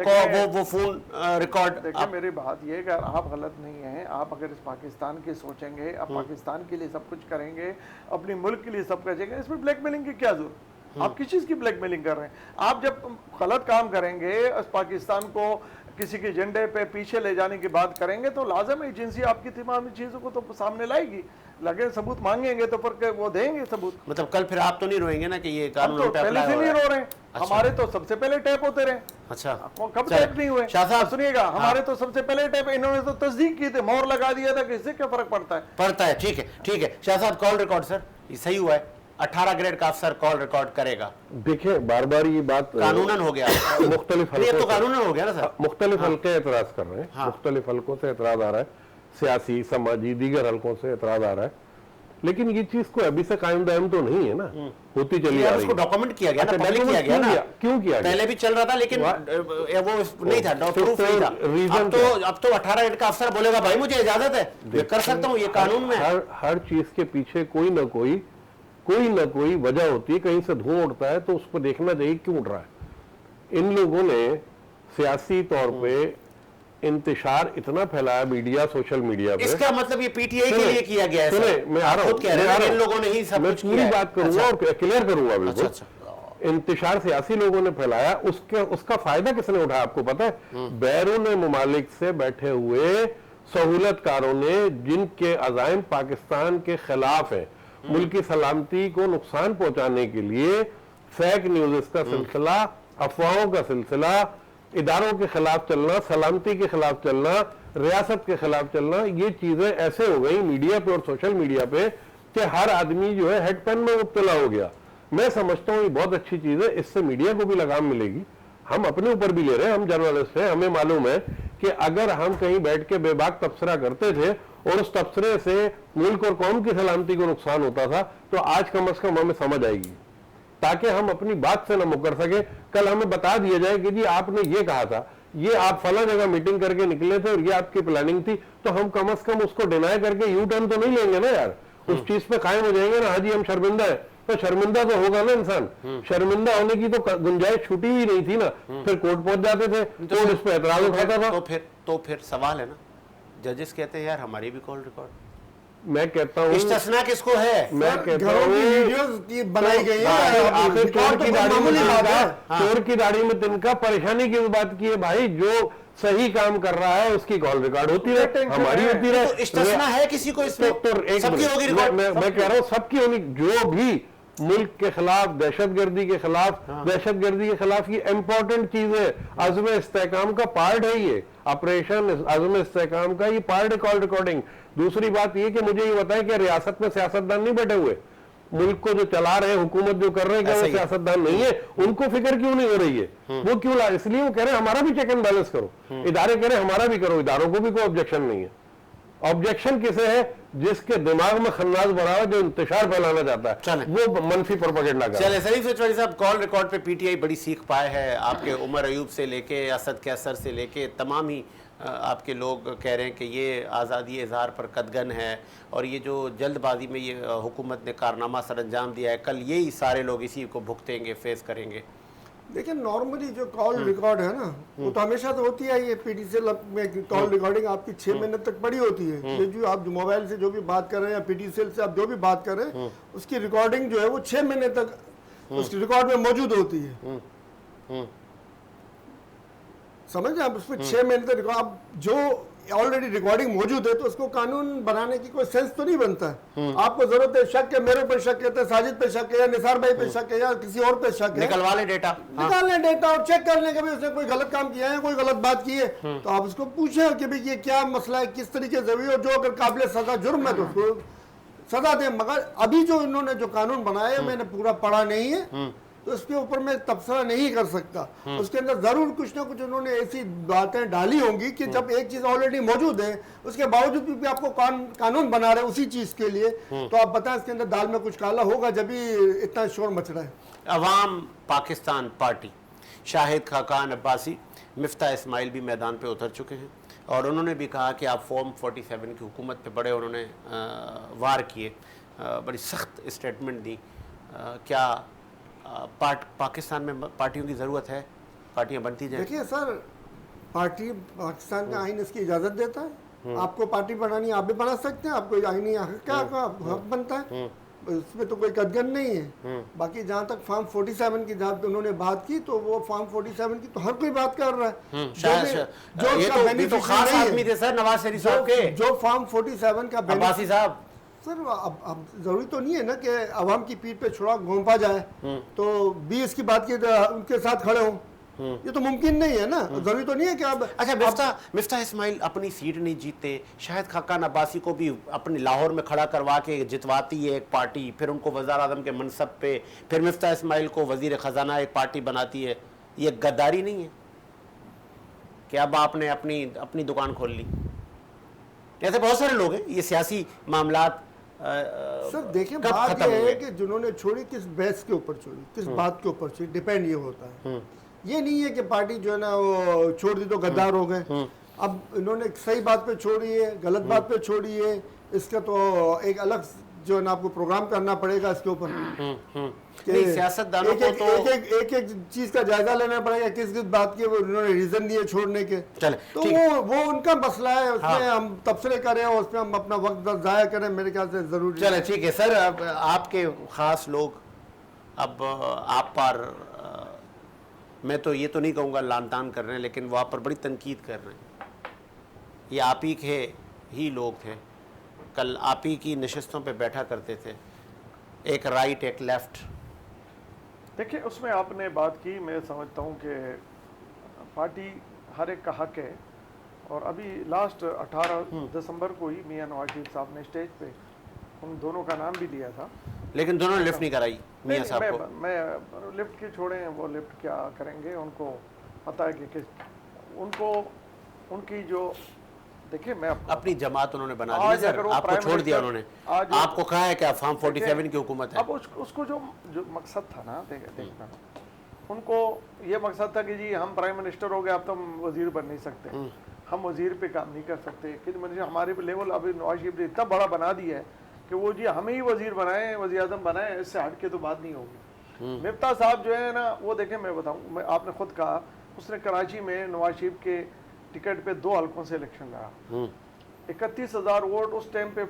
फोन रिकॉर्ड। देखिए, मेरी बात ये, अगर आप गलत नहीं हैं, आप अगर इस पाकिस्तान के सोचेंगे, आप पाकिस्तान के लिए सब कुछ करेंगे, अपने मुल्क के लिए सब करेंगे, इसमें ब्लैकमेलिंग की क्या जरूरत? आप किस चीज की ब्लैकमेलिंग कर रहे हैं? आप जब गलत काम करेंगे, इस पाकिस्तान को किसी के एजेंडे पे पीछे ले जाने की बात करेंगे, तो लाजम एजेंसी आपकी तमाम चीजों को तो सामने लाएगी, लगे सबूत मांगेंगे तो फिर वो देंगे सबूत। मतलब कल फिर आप तो नहीं रोएंगे ना कि ये कानून तो पहले से नहीं रो रहे हैं। अच्छा। हमारे तो सबसे पहले टैप होते रहे। अच्छा, कब टैप नहीं हुए? शाह साहब सुनिएगा, हमारे तो सबसे पहले टैप, इन्होंने तो तस्दीक की थी, मोहर लगा दिया था कि इससे क्या फर्क पड़ता है? पड़ता है, ठीक है, ठीक है। शाह साहब कॉल रिकॉर्ड सर ये सही हुआ है, 18 ग्रेड का अफसर कॉल रिकॉर्ड करेगा। देखिए, बार बार ये बात कानूनन हो गया, मुख्तलिफ ये तो कानूनन हो गया ना सर। मुख्तलिफ हल्के एतराज कर रहे हैं, मुख्तलिफ हल्कों से एतराज आ रहा है, सियासी, समाजी, दीगर हल्कों से एतराज आ रहा है, लेकिन ये चीज को अभी से कायम दायम तो नहीं है ना, होती चली आ रही है। उसको डॉक्यूमेंट किया गया ना, पब्लिक किया गया ना। क्यों किया? पहले भी चल रहा था लेकिन वो नहीं था, प्रूफ नहीं था। अब तो 18 ग्रेड का अफसर बोलेगा भाई मुझे इजाजत है, ये कर सकता हूँ, ये कानून में। हर चीज के पीछे कोई ना कोई वजह होती है, कहीं से धुआं उठता है तो उसको देखना चाहिए क्यों उठ रहा है। इन लोगों ने सियासी तौर पे इंतशार इतना फैलाया मीडिया, सोशल मीडिया पे। इसका मतलब ये पीटीआई के लिए किया गया है। सुने, मैं आ रहा हूं, इन लोगों ने ही सब कुछ किया है। पूरी बात करूंगा और क्लियर करूंगा बिल्कुल। इंतशार सियासी लोगों ने फैलाया, उसका फायदा किसने उठाया आपको पता है? बैरून मुमालिक से बैठे हुए सहूलतकारों ने, जिनके अज़ाइम पाकिस्तान के खिलाफ है, मुल्क की सलामती को नुकसान पहुंचाने के लिए फेक न्यूज का सिलसिला अफवाहों का सिलसिला, इदारों के खिलाफ चलना, सलामती के खिलाफ चलना, रियासत के खिलाफ चलना, ये चीजें ऐसे हो गई मीडिया पे और सोशल मीडिया पे कि हर आदमी जो है हेडपैन में मुब्तला हो गया। मैं समझता हूँ ये बहुत अच्छी चीज है, इससे मीडिया को भी लगाम मिलेगी। हम अपने ऊपर भी ले रहे हैं, हम जर्नलिस्ट हैं, हमें मालूम है कि अगर हम कहीं बैठ के बेबाक तबसरा करते थे और उस तबसरे से मुल्क और कौम की सलामती को नुकसान होता था, तो आज कम से कम हमें समझ आएगी, ताकि हम अपनी बात से न मुकर सके। कल हमें बता दिया जाए कि जी आपने ये कहा था, ये आप फला जगह मीटिंग करके निकले थे और ये आपकी प्लानिंग थी, तो हम कम से कम उसको डिनाई करके यू टर्न तो नहीं लेंगे ना यार, उस चीज पे कायम हो जाएंगे ना, हाँ जी हम शर्मिंदा है, तो शर्मिंदा तो होगा ना इंसान। शर्मिंदा होने की तो गुंजाइश छुटी ही नहीं थी ना, फिर कोर्ट पहुंच जाते थे, कोर्ट इस पे एतराज उठाता था। तो फिर सवाल है ना, जजेस कहते हैं यार हमारी भी कॉल रिकॉर्ड, मैं कहता हूँ इस्तिस्ना किसको है? मैं कहता घरों की हूँ वीडियोस की बनाई गई है, आखिर चोर की दाढ़ी में मामूली बात है। तिनका, चोर की दाढ़ी में तिनका, परेशानी किस बात की है भाई? जो सही काम कर रहा है उसकी कॉल रिकॉर्ड होती रहे, हमारी होती रहे। तो इस्तिस्ना है किसी को इसमें? सबकी होगी रिकॉर्ड। मैं कह रहा हूँ सबकी होनी, जो भी मुल्क के खिलाफ, दहशतगर्दी के खिलाफ, दहशतगर्दी के खिलाफ ये इंपॉर्टेंट चीज है, अज़्म इस्तेहकाम का पार्ट है, ये ऑपरेशन अज़्म इस्तेहकाम का ये पार्ट है कॉल रिकॉर्डिंग। दूसरी बात ये कि मुझे ये बताएं कि रियासत में सियासतदान नहीं बैठे हुए, मुल्क को जो चला रहे हैं, हुकूमत जो कर रहे हैं, क्या वो सियासतदान नहीं है? उनको फिक्र क्यों नहीं हो रही है? वो क्यों ला? इसलिए वो कह रहे हैं हमारा भी चेक एंड बैलेंस करो, इदारे कह रहे हैं हमारा भी करो, इदारों को भी कोई ऑब्जेक्शन नहीं है। ऑब्जेक्शन किसे है? जिसके दिमाग में खन्नास भरा है, जो इंतशार फैलाना चाहता है, वो मनफी प्रोपेगेंडा कर। चले शरीफ चौधरी साहब, कॉल रिकॉर्ड पे पीटीआई बड़ी सीख पाए है, आपके उमर अयूब से लेके असद कैसर से लेके तमाम ही आपके लोग कह रहे हैं कि ये आज़ादी इजहार पर कदगन है, और ये जो जल्दबाजी में ये हुकूमत ने कारनामा सर अंजाम दिया है, कल यही सारे लोग इसी को भुगतेंगे, फेस करेंगे। देखिए नॉर्मली जो कॉल रिकॉर्ड है ना, वो तो हमेशा तो होती है, ये पीटीसीएल में कॉल रिकॉर्डिंग आपकी 6 महीने तक पड़ी होती है। ये जो आप मोबाइल से जो भी बात कर रहे हैं या पीटीसीएल से आप जो भी बात कर रहे हैं, उसकी रिकॉर्डिंग जो है वो 6 महीने तक उस रिकॉर्ड में मौजूद होती है। समझ रहे आप? उसमें 6 महीने तक आप जो ऑलरेडी रिकॉर्डिंग मौजूद है, तो उसको कानून बनाने की कोई सेंस तो नहीं बनता है। आपको जरूरत है, शक है, मेरे पर शक है, साजिद पे शक है, या निसार भाई पे शक है, या किसी और पे शक है, निकलवा लें डेटा, निकाल लें डेटा और चेक कर लें कि भाई उसने कोई गलत काम किया है, कोई गलत बात की है, तो आप उसको पूछें कि भाई ये क्या मसला है, किस तरीके से हुई, और जो अगर काबिल सजा जुर्म है तो उसको सजा दें। मगर अभी जो इन्होंने जो कानून बनाया है, मैंने पूरा पढ़ा नहीं है, तो उसके ऊपर मैं तबसरा नहीं कर सकता। उसके अंदर जरूर कुछ ना कुछ उन्होंने ऐसी बातें डाली होंगी कि जब एक चीज ऑलरेडी मौजूद है, उसके बावजूद भी आपको कानून बना रहे उसी चीज के लिए, तो आप बताएं इसके अंदर दाल में कुछ काला होगा जब भी इतना शोर मच रहा है। अवाम पाकिस्तान पार्टी, शाहिद खाकान अब्बासी, मिफ्ता इस्माइल भी मैदान पे उतर चुके हैं, और उन्होंने भी कहा कि आप फॉर्म 47 की हुकूमत पे बड़े उन्होंने वार किए, बड़ी सख्त स्टेटमेंट दी। क्या पाकिस्तान में पार्टियों की ज़रूरत है? पार्टियां बनती जाए? देखिए सर, पार्टी पाकिस्तान का आइन इसकी इजाज़त देता है, आपको पार्टी बनानी आप भी बना सकते हैं, आपको आइनी हक बनता है, इसमें तो कोई कदगन नहीं है। बाकी जहाँ तक फॉर्म 47 की जहाँ उन्होंने बात की, तो वो फॉर्म 47 की तो हर कोई बात कर रहा है। जो खास आदमी थे सर नवाज शरीफ साहब के, जो फॉर्म 47 का अब्बासी साहब, सर अब जरूरी तो नहीं है ना कि अवाम की पीठ पे छुरा घोंपा जाए तो 20 की बात की उनके साथ खड़े हों, ये तो मुमकिन नहीं है ना। जरूरी तो नहीं है कि आप अच्छा मिफ्ता इस्माइल अपनी सीट नहीं जीतते, शायद खाकान अब्बासी को भी अपने लाहौर में खड़ा करवा के जितवाती है एक पार्टी, फिर उनको वज़ीर आज़म के मनसब पे, फिर मिफ्ता इस्माइल को वज़ीर ख़जाना एक पार्टी बनाती है, ये गद्दारी नहीं है कि अब आपने अपनी दुकान खोल ली? ऐसे बहुत सारे लोग हैं, ये सियासी मामलात। सर देखिए बात यह है कि जिन्होंने छोड़ी किस बहस के ऊपर छोड़ी, किस बात के ऊपर छोड़ी, डिपेंड ये होता है। ये नहीं है कि पार्टी जो है ना वो छोड़ दी तो गद्दार हो गए। अब इन्होंने सही बात पे छोड़ी है, गलत बात पे छोड़ी है, इसका तो एक अलग जो है ना आपको प्रोग्राम करना पड़ेगा इसके ऊपर। सियासतदानों को तो एक चीज का जायजा लेना पड़ेगा, किस किस बात के वो उन्होंने रीजन दिए छोड़ने के, तो वो उनका मसला है, उसमें हम तबसरे करें और उसमें हम अपना वक्त जाया करें, मेरे ख्याल से जरूरी। चले ठीक है सर, अब आपके खास लोग अब आप पर, मैं तो ये तो नहीं कहूँगा लान तान कर रहे हैं, लेकिन वो आप पर बड़ी तनकीद कर रहे हैं। ये आप ही के ही लोग थे, कल आप ही की नशस्तों पे बैठा करते थे, एक राइट एक लेफ्ट, देखिए उसमें आपने बात की, मैं समझता हूँ कि पार्टी हर एक का हक है, और अभी लास्ट 18 दिसंबर को ही मियां नवाज शरीफ साहब ने स्टेज पे उन दोनों का नाम भी लिया था। लेकिन दोनों ने लिफ्ट नहीं कराई मियां नहीं, साहब को। मैं लिफ्ट की छोड़े, वो लिफ्ट क्या करेंगे, उनको पता है कि किस उनको उनकी जो देखिए मैं अपनी जमात उन्होंने बना दी आज सर, अगर वो आपको प्राइम छोड़ दिया मिनिस्टर- उन्होंने। आज वो- आपको कहा है क्या फॉर्म 47 की हुकूमत है? अब उसको जो मकसद था ना, देखना उनको ये मकसद था कि जी हम प्राइम मिनिस्टर हो गए, अब तो हम वजीर बन नहीं सकते, हम वजीर पे काम नहीं कर सकते, कि हमारे लेवल अभी नवाज शरीफ ने इतना बड़ा बना दिया है कि वो जी हमें ही वजीर बनाए, वजीर आजम बनाए, इससे हट के तो बात नहीं होगी। मिफ्ता साहब जो है ना, वो देखें मैं बताऊं, आपने खुद कहा उसने कराची में नवाज शरीफ के टिकट पे 2 हल्कों से इलेक्शन लड़ा, 31,000 वोट उस टाइम पे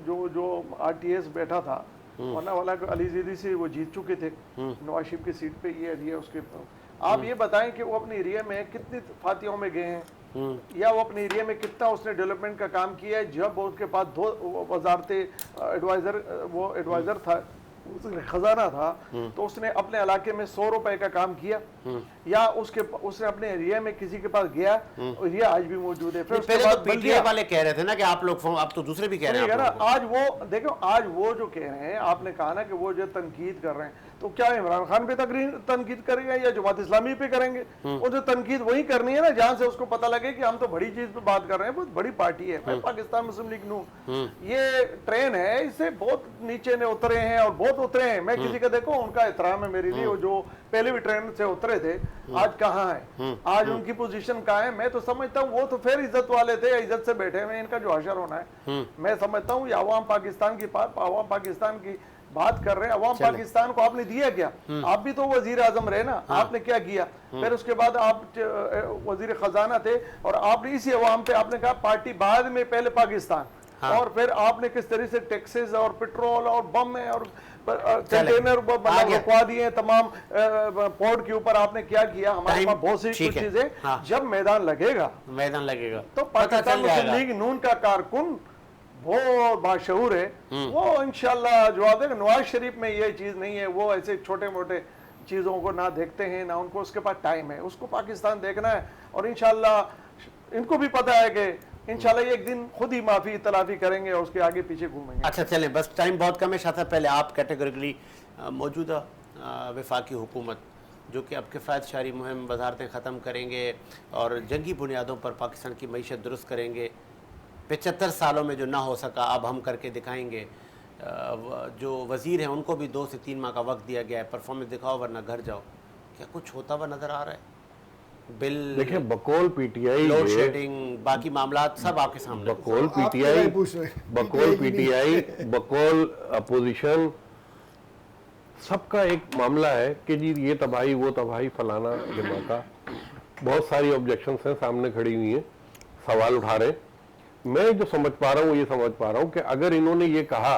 जो RTS बैठा था, वरना वाला अली ज़ीदी से वो जीत चुके थे नवाज शरीफ की सीट पे, ये एरिया उसके। आप ये बताएं कि वो अपने एरिया में कितनी फातियों में गए हैं, या वो अपने एरिया में कितना उसने डेवलपमेंट का काम किया है। जब उसके पास 2 वजारतें एडवाइजर था, खजाना था, तो उसने अपने इलाके में 100 रुपए का काम किया, या उसने अपने एरिया में किसी के पास गया, एरिया आज भी मौजूद है। फिर उसके पहले बाद तो पीटीआई वाले कह रहे थे ना कि आप लोग अब तो दूसरे भी कह रहे हैं ना, आप लोगों को। आज वो देखो, आज वो जो कह रहे हैं, आपने कहा ना कि वो जो तनकीद कर रहे हैं, तो क्या इमरान खान पे तनकीद करेंगे या जमात इस्लामी पे करेंगे? वो जो तनकीद वही करनी है ना जहां से उसको पता लगे कि हम तो बड़ी चीज पे बात कर रहे हैं, बहुत बड़ी पार्टी है पाकिस्तान मुस्लिम लीग नून। ये ट्रेन है, इससे बहुत नीचे ने उतरे हैं और बहुत उतरे हैं। मैं किसी का देखो, उनका एहतराम है मेरे लिए, वो जो पहले भी ट्रेन से उतरे थे, आज कहाँ है, आज उनकी पोजीशन कहाँ है। मैं तो समझता हूँ वो तो फिर इज्जत वाले थे, इज्जत से बैठे हुए, इनका जो हशर होना है। मैं समझता हूँ अवाम पाकिस्तान की बात कर रहे हैं। अवाम पाकिस्तान को आपने दिया क्या? आप भी तो वजीर आजम रहे ना, आपने क्या किया? फिर उसके बाद आप वजीर खजाना थे, और आपने इसी अवाम पे आपने कहा पार्टी बाद में, पहले पाकिस्तान। और फिर आपने किस तरह से टैक्सेस और पेट्रोल और बम है और कंटेनर रुकवा दिए तमाम पोर्ट के ऊपर, आपने क्या किया? हमारे पास बहुत सी कुछ चीजें, जब मैदान लगेगा तो पाकिस्तान मुस्लिम लीग नून का कारकुन बहुत बाशऊर है, वो इंशाल्लाह जवाब देगा। नवाज शरीफ में ये चीज नहीं है, वो ऐसे छोटे मोटे चीजों को ना देखते हैं ना उनको, उसके पास टाइम है, उसको पाकिस्तान देखना है। और इंशाल्लाह इनको भी पता है कि इंशाल्लाह एक दिन खुद ही माफी तलाफी करेंगे और उसके आगे पीछे घूमेंगे। अच्छा चलें, बस टाइम बहुत कम है। शायद पहले आप कैटेगरिकली मौजूदा वफाकी हुकूमत जो कि अब किफ़ायत शारी मुहिम वजारतें ख़त्म करेंगे और जंगी बुनियादों पर पाकिस्तान की मईशत दुरुस्त करेंगे, 75 सालों में जो ना हो सका अब हम करके दिखाएंगे। जो वज़ीर हैं उनको भी 2 से 3 माह का वक्त दिया गया है, परफॉर्मेंस दिखाओ वरना घर जाओ। क्या कुछ होता हुआ नज़र आ रहा है? बिल देखिए, बकौल पीटीआई, लोड शेडिंग, बाकी मामला सब आपके सामने। बकौल पीटीआई, बकौल अपोजिशन, सबका एक मामला है कि जी ये तबाही, वो तबाही, फलाना धमाका। बहुत सारी ऑब्जेक्शन हैं सामने खड़ी हुई हैं, सवाल उठा रहे हैं। मैं जो समझ पा रहा हूँ, ये समझ पा रहा हूँ कि अगर इन्होंने ये कहा,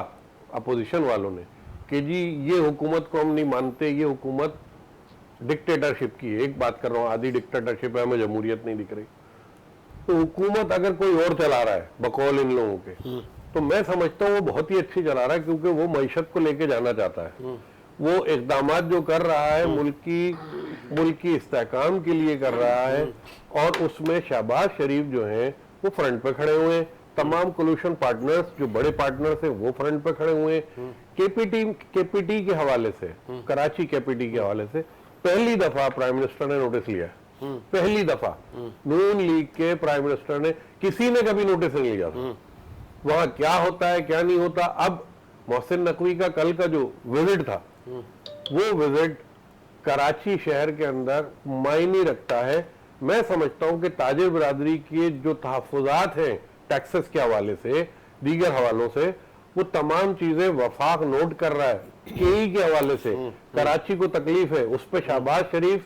अपोजिशन वालों ने, कि जी ये हुकूमत को हम नहीं मानते, ये हुकूमत डिक्टेटरशिप की है, एक बात कर रहा हूँ, आधी डिक्टेटरशिप है, हमें जमहूरियत नहीं दिख रही, तो हुकूमत अगर कोई और चला रहा है बकौल इन लोगों के, तो मैं समझता हूँ वो बहुत ही अच्छी चला रहा है, क्योंकि वो मईशत को लेके जाना चाहता है। वो इक़दामात जो कर रहा है मुल्क की इस्तेहकाम के लिए कर रहा है, और उसमें शहबाज शरीफ जो हैं वो फ्रंट पे खड़े हुए हैं, तमाम कोलिशन पार्टनर्स जो बड़े पार्टनर्स हैं वो फ्रंट पे खड़े हुए हैं। केपीटी के हवाले से, कराची केपीटी के हवाले से पहली दफा प्राइम मिनिस्टर ने नोटिस लिया, पहली दफा नून लीग के प्राइम मिनिस्टर ने, किसी ने कभी नोटिस नहीं लिया था वहां क्या होता है क्या नहीं होता। अब मोहसिन नकवी का कल का जो विजिट था, वो विजिट कराची शहर के अंदर मायने रखता है। मैं समझता हूं कि ताजिर बिरादरी के जो तहफ़्फ़ुज़ात हैं टैक्सेस के हवाले से, दीगर हवालों से, वो तमाम चीजें वफाक नोट कर रहा है। केई के हवाले से कराची को तकलीफ है, उस पर शहबाज शरीफ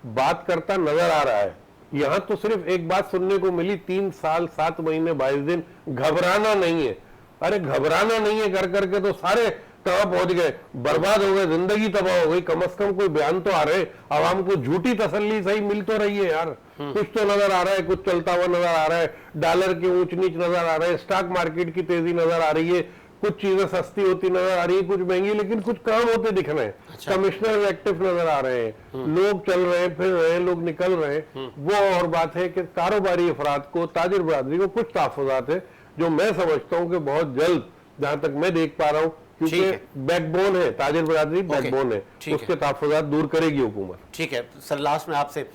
बात करता नजर आ रहा है। यहां तो सिर्फ एक बात सुनने को मिली, 3 साल 7 महीने 22 दिन, घबराना नहीं है। अरे घबराना नहीं है कर करके तो सारे कहां पहुंच गए, बर्बाद हो गए, जिंदगी तबाह हो गई। कम से कम कोई बयान तो आ रहे, आवाम को झूठी तसल्ली सही मिल तो रही है यार। कुछ तो नजर आ रहा है, कुछ चलता हुआ नजर आ रहा है, डॉलर की ऊंच नीच नजर आ रहा है, स्टॉक मार्केट की तेजी नजर आ रही है, कुछ चीजें सस्ती होती नजर आ रही है, कुछ महंगी, लेकिन कुछ काम होते दिख रहे हैं। कमिश्नर एक्टिव नजर आ रहे हैं, लोग चल रहे हैं, फिर रहे हैं, लोग निकल रहे हैं। वो और बात है कि कारोबारी अफराद को, ताजिर बरादरी को कुछ तहफ़्फ़ुज़ात है जो मैं समझता हूँ कि बहुत जल्द, जहां तक मैं देख पा रहा हूँ, क्योंकि बैकबोन है, ताजिर बरादरी बैकबोन है, उसके तहफ़्फ़ुज़ात दूर करेगी हुकूमत। ठीक है सर, लास्ट में आपसे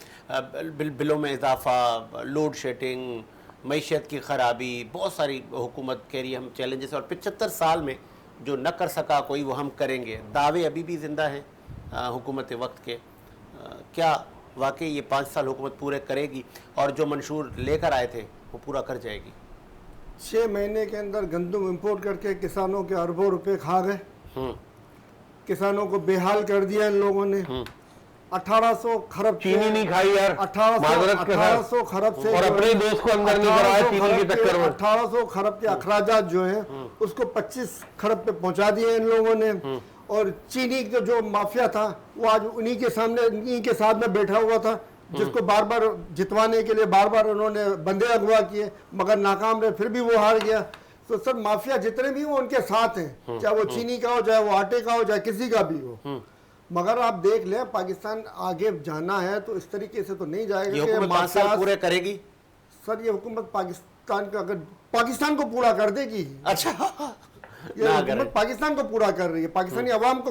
बिलों में इजाफा, लोड शेडिंग, मईशत की खराबी, बहुत सारी हुकूमत कह रही है हम चैलेंजेस, और 75 साल में जो न कर सका कोई वो हम करेंगे, दावे अभी भी जिंदा हैं हुकूमत वक्त के। क्या वाकई ये 5 साल हुकूमत पूरे करेगी और जो मंशूर लेकर आए थे वो पूरा कर जाएगी? 6 महीने के अंदर गंदम इंपोर्ट करके किसानों के अरबों रुपए खा गए, किसानों को बेहाल कर दिया इन लोगों ने। 1800 खरब चीनी नहीं खाई यार, 1800 खरब से, और अपने दोस्त को अंदर नहीं कराया चीनी के चक्कर में। 1800 खरब के अखराजात जो हैं उसको 25 खरब पे पहुंचा दिए इन लोगों ने। और चीनी का जो माफिया था वो आज उन्हीं के सामने, उन्हीं के साथ में बैठा हुआ था, जिसको बार बार जितवाने के लिए बार बार उन्होंने बंदे अगवा किए, मगर नाकाम रहे, फिर भी वो हार गया। तो सर माफिया जितने भी वो उनके साथ हैं, चाहे वो चीनी का हो, चाहे वो आटे का हो, चाहे किसी का भी हो। मगर आप देख लें, पाकिस्तान आगे जाना है तो इस तरीके से तो नहीं जाएगा। ये हुकूमत 5 साल पूरे करेगी? सर ये हुकूमत पाकिस्तान का, अगर पाकिस्तान को पूरा कर देगी, अच्छा ये हुकूमत पाकिस्तान को पूरा कर रही है, पाकिस्तानी अवाम को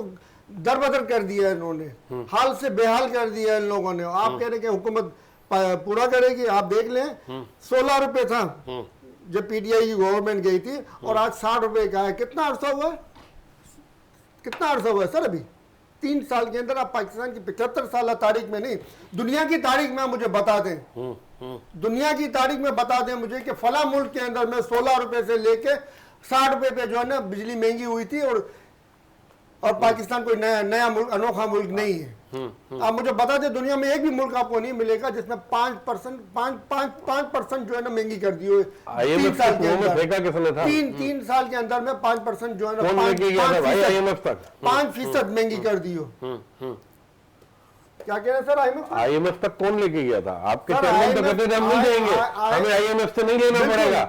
दरबदर कर दिया है इन्होंने, हाल से बेहाल कर दिया है इन लोगों ने। आप कह रहे हैं कि हुकूमत पूरा करेगी? आप देख लें 16 रुपए था जब पीटीआई की गवर्नमेंट गई थी, और आज 60 रुपए का है। कितना अर्सा हुआ है, कितना अर्सा हुआ है सर? अभी 3 साल के अंदर आप पाकिस्तान की 75 साल तारीख में नहीं, दुनिया की तारीख में मुझे बता दें, दुनिया की तारीख में बता दें मुझे कि फला मुल्क के अंदर में 16 रुपए से लेके 60 रुपए पे जो है ना बिजली महंगी हुई थी, और पाकिस्तान कोई नया मुल्क, अनोखा मुल्क नहीं है। आप मुझे बता दें दुनिया में एक भी मुल्क आपको नहीं मिलेगा जिसमें 5% जो है ना महंगी कर दी हो। 3 साल के अंदर, 3 साल के अंदर में 5% जो है ना 5% महंगी कर दी हो। क्या कह रहे हैं सर? IMF तक कौन लेके गया था? आपके चेयरमैन तो कहते थे हम नहीं देंगे, हमें IMF से नहीं लेना पड़ेगा,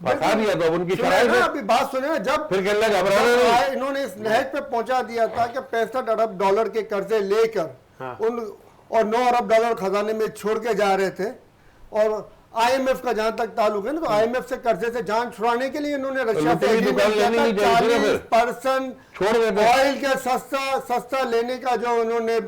फंसा दिया तो उनकी शराइ से। अभी बात सुने ना, जब फिर कहने लगा घबराना, इन्होंने इस नहज पे पहुंचा दिया था कि 65 अरब डॉलर के कर्जे लेकर उन और 9 अरब डॉलर खजाने में छोड़ के जा रहे थे। और IMF का जहां तक ताल्लुक है ना, तो IMF से कर्जे से जान छुड़ाने के लिए इन्होंने रशिया से 40% ऑयल के सस्ता लेने का जो उन्होंने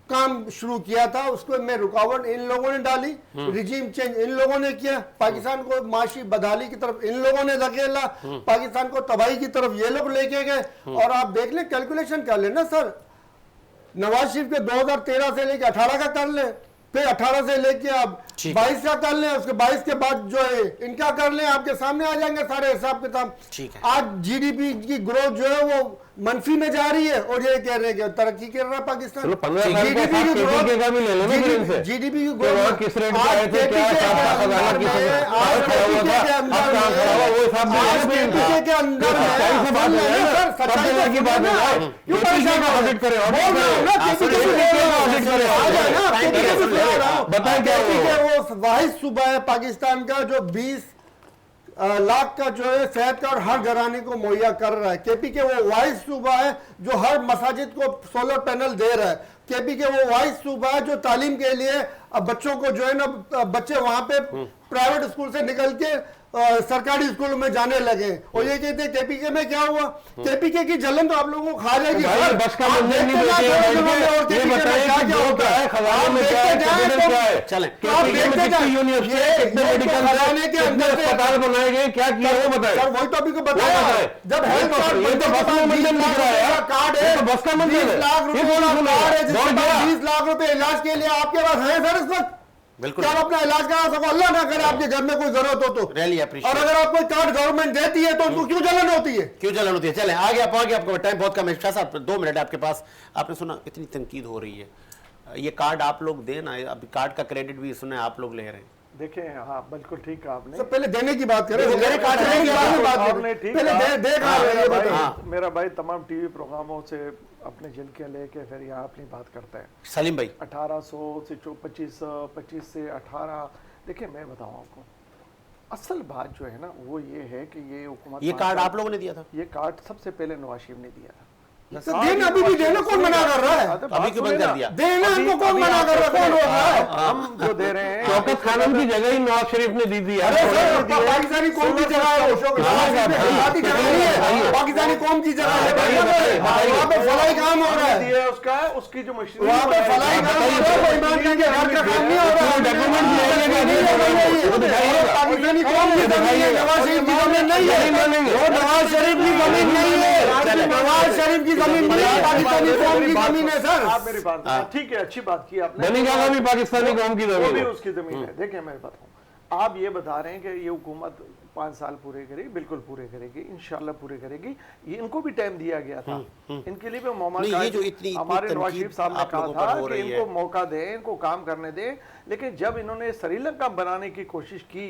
काम शुरू किया था, उसको में रुकावट इन लोगों ने डाली, रिजीम चेंज इन लोगों ने किया, पाकिस्तान को माशी बदहाली की तरफ इन लोगों ने धकेला, पाकिस्तान को तबाही की तरफ ये लोग लेके गए। और आप देख लें, कैलकुलेशन कर लें ना सर, नवाज शरीफ के 2013 से लेके 18 का कर लें, फिर 18 से लेके आप 22 का कर लें, उसके 22 के बाद जो है इनका कर लें, आपके सामने आ जाएंगे सारे हिसाब किताब। आज GDP की ग्रोथ जो है वो मनफी में जा रही है, और ये कह रहे हैं कि तरक्की कर रहा है पाकिस्तान। GDP की ग्रोथ किस रेट पे आए थे, क्या बताएं क्या वो वाहिद सूबा है पाकिस्तान का जो 20 लाख का जो है सेहत का और हर घराने को मुहैया कर रहा है। KP के वो वाहिद सूबा है जो हर मसाजिद को सोलर पैनल दे रहा है। KP के वो वाहिद सूबा है जो तालीम के लिए बच्चों को जो है ना, बच्चे वहां पे प्राइवेट स्कूल से निकल के सरकारी स्कूलों में जाने लगे। और ये कहते हैं KPK में क्या हुआ, KPK की जलन तो आप लोगों को खा जाएगी। बस का मंदिर नहीं होता है, खजाने में क्या है, चलें खजाने के अंदर अस्पताल बनाए गए, क्या किया वो बताए सर, वही तो अभी को बताया। जब हेल्थ कार्ड कार्ड है, 20 लाख रुपए इलाज के लिए आपके पास है सर इस वक्त? बिल्कुल, क्या आप अपना इलाज करा सको? अल्लाह ना करे आपके घर में कोई जरूरत हो तो। और अगर आप कोई कार्ड गवर्नमेंट देती है तो उनको क्यों जलन होती है? क्यों जलन होती है? चलें आगे, आप आपको टाइम बहुत कम है, शाह साहब 2 मिनट आपके पास। आपने सुना इतनी तनकीद हो रही है, ये कार्ड आप लोग देना, अभी कार्ड का क्रेडिट भी सुना आप लोग ले रहे हैं। देखिए हाँ बिल्कुल ठीक कहा आपने। पहले देने की बात करें, मेरा भाई तमाम टीवी प्रोग्रामों से अपने झलकियां लेके फिर यहाँ अपनी बात करता है। सलीम भाई 1800 से 25 से 18, देखिए मैं बताऊँ आपको, असल बात जो है ना वो ये है कि ये हुकूमत ये कार्ड आप लोगों ने दिया था? ये कार्ड सबसे पहले नवाज शरीफ ने दिया था। तो देना अभी भी देना, कौन मना कर रहा है? अभी क्यों बंद कर दिया? देना हमको कौन मना कर रहा है? कौन रोक रहा है? हम जो दे रहे हैं शौकत खानम की जगह ही नवाज शरीफ ने दी थी। अरे सर, पाकिस्तानी कौम की जगह है वो, भारतीय जगह नहीं है, पाकिस्तानी कौम की जगह है। वहाँ पे फलाई काम हो रहा है, दिया उसका, उसकी जो मशीन वहाँ पे फलाई काम हो रहा है, कोई ईमानदारी के घर का काम नहीं हो रहा है। पाकिस्तानी कौम की जमीन है, नवाज शरीफ की जमीन नहीं है, वो नवाज शरीफ की जमीन नहीं है, नवाज शरीफ की जमीन नहीं है, पाकिस्तानी कौम की जमीन है सर। आप मेरी बात ठीक है, अच्छी बात की आपने। बनी गागा भी पाकिस्तानी कौम की वो जमीन भी है। उसकी जमीन है। देखिए मैं बताऊं, आप ये बता रहे हैं कि ये हुकूमत 5 साल पूरे करेगी, बिल्कुल पूरे करेगी, इंशाल्लाह पूरे करेगी। ये इनको भी टाइम दिया गया था, इनके लिए भी मौका नहीं, ये जो इतनी हमारे नवाज शरीफ साहब ने आप कहा लोगों पर था हो कि रही है। इनको मौका दें, इनको काम करने दें। लेकिन जब इन्होंने श्रीलंका बनाने की कोशिश की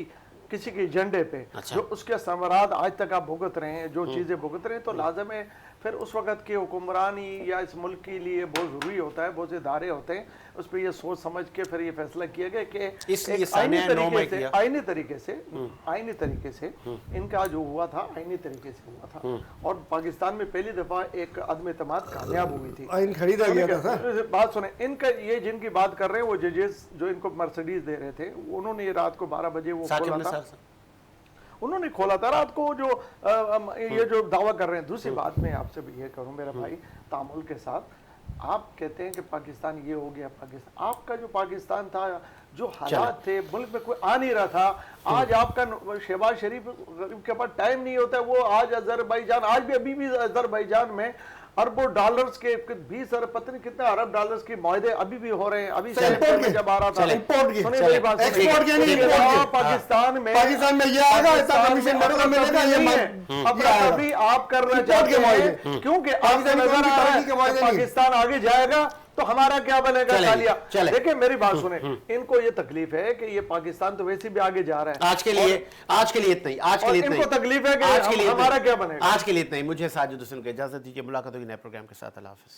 किसी के एजेंडे पे, जो उसके समरात आज तक आप भुगत रहे हैं, जो चीजें भुगत रहे हैं, तो लाजम है फिर उस वक्त के हुक्मरानी या इस मुल्क के लिए बहुत जरूरी होता है, बहुत से इदारे होते हैं, उस पर ये सोच समझ के फिर ये फैसला किया गया कि इसलिए एक आईनी सानिया तरीके से इनका जो हुआ था आईनी तरीके से हुआ था। और पाकिस्तान में पहली दफा एक अदम एतमाद कामयाब हुई थी। आइन खरीदा गया था सर। बात सुने, इनका ये जिनकी बात कर रहे हैं वो जजेस जो इनको मर्सिडीज दे रहे थे, उन्होंने ये रात को 12 बजे वो खोला था, उन्होंने खोला था रात को। जो ये जो दावा कर रहे हैं। दूसरी बात मैं आपसे भी ये करूं मेरा भाई, तामुल के साथ, आप कहते हैं कि पाकिस्तान ये हो गया, पाकिस्तान आपका जो पाकिस्तान था, जो हालात थे मुल्क में कोई आ नहीं रहा था, आज आपका शहबाज शरीफ के पास टाइम नहीं होता है, वो आज अजरबैजान, आज भी अभी भी अजरबैजान में अरबों डॉलर्स के 20 अरब पता नहीं कितने अरब डॉलर्स के मुआहदे अभी भी हो रहे हैं। अभी जब आ रहा था पाकिस्तान में ये आएगा, ऐसा कमीशन मिलेगा, ये अभी आप करना चाहते हैं क्योंकि आपको नजर आ रहा है पाकिस्तान आगे जाएगा तो हमारा क्या बनेगा सालिया। देखिए मेरी बात सुने, इनको ये तकलीफ है कि ये पाकिस्तान तो वैसे भी आगे जा रहा है। आज के लिए इतना ही, आज के लिए इनको तकलीफ है कि हमारा क्या बनेगा। आज के लिए इतना ही। मुझे साजिद हुसैन को इजाजत दीजिए, मुलाकात होगी नए प्रोग्राम के साथ। अल्लाह हाफिज।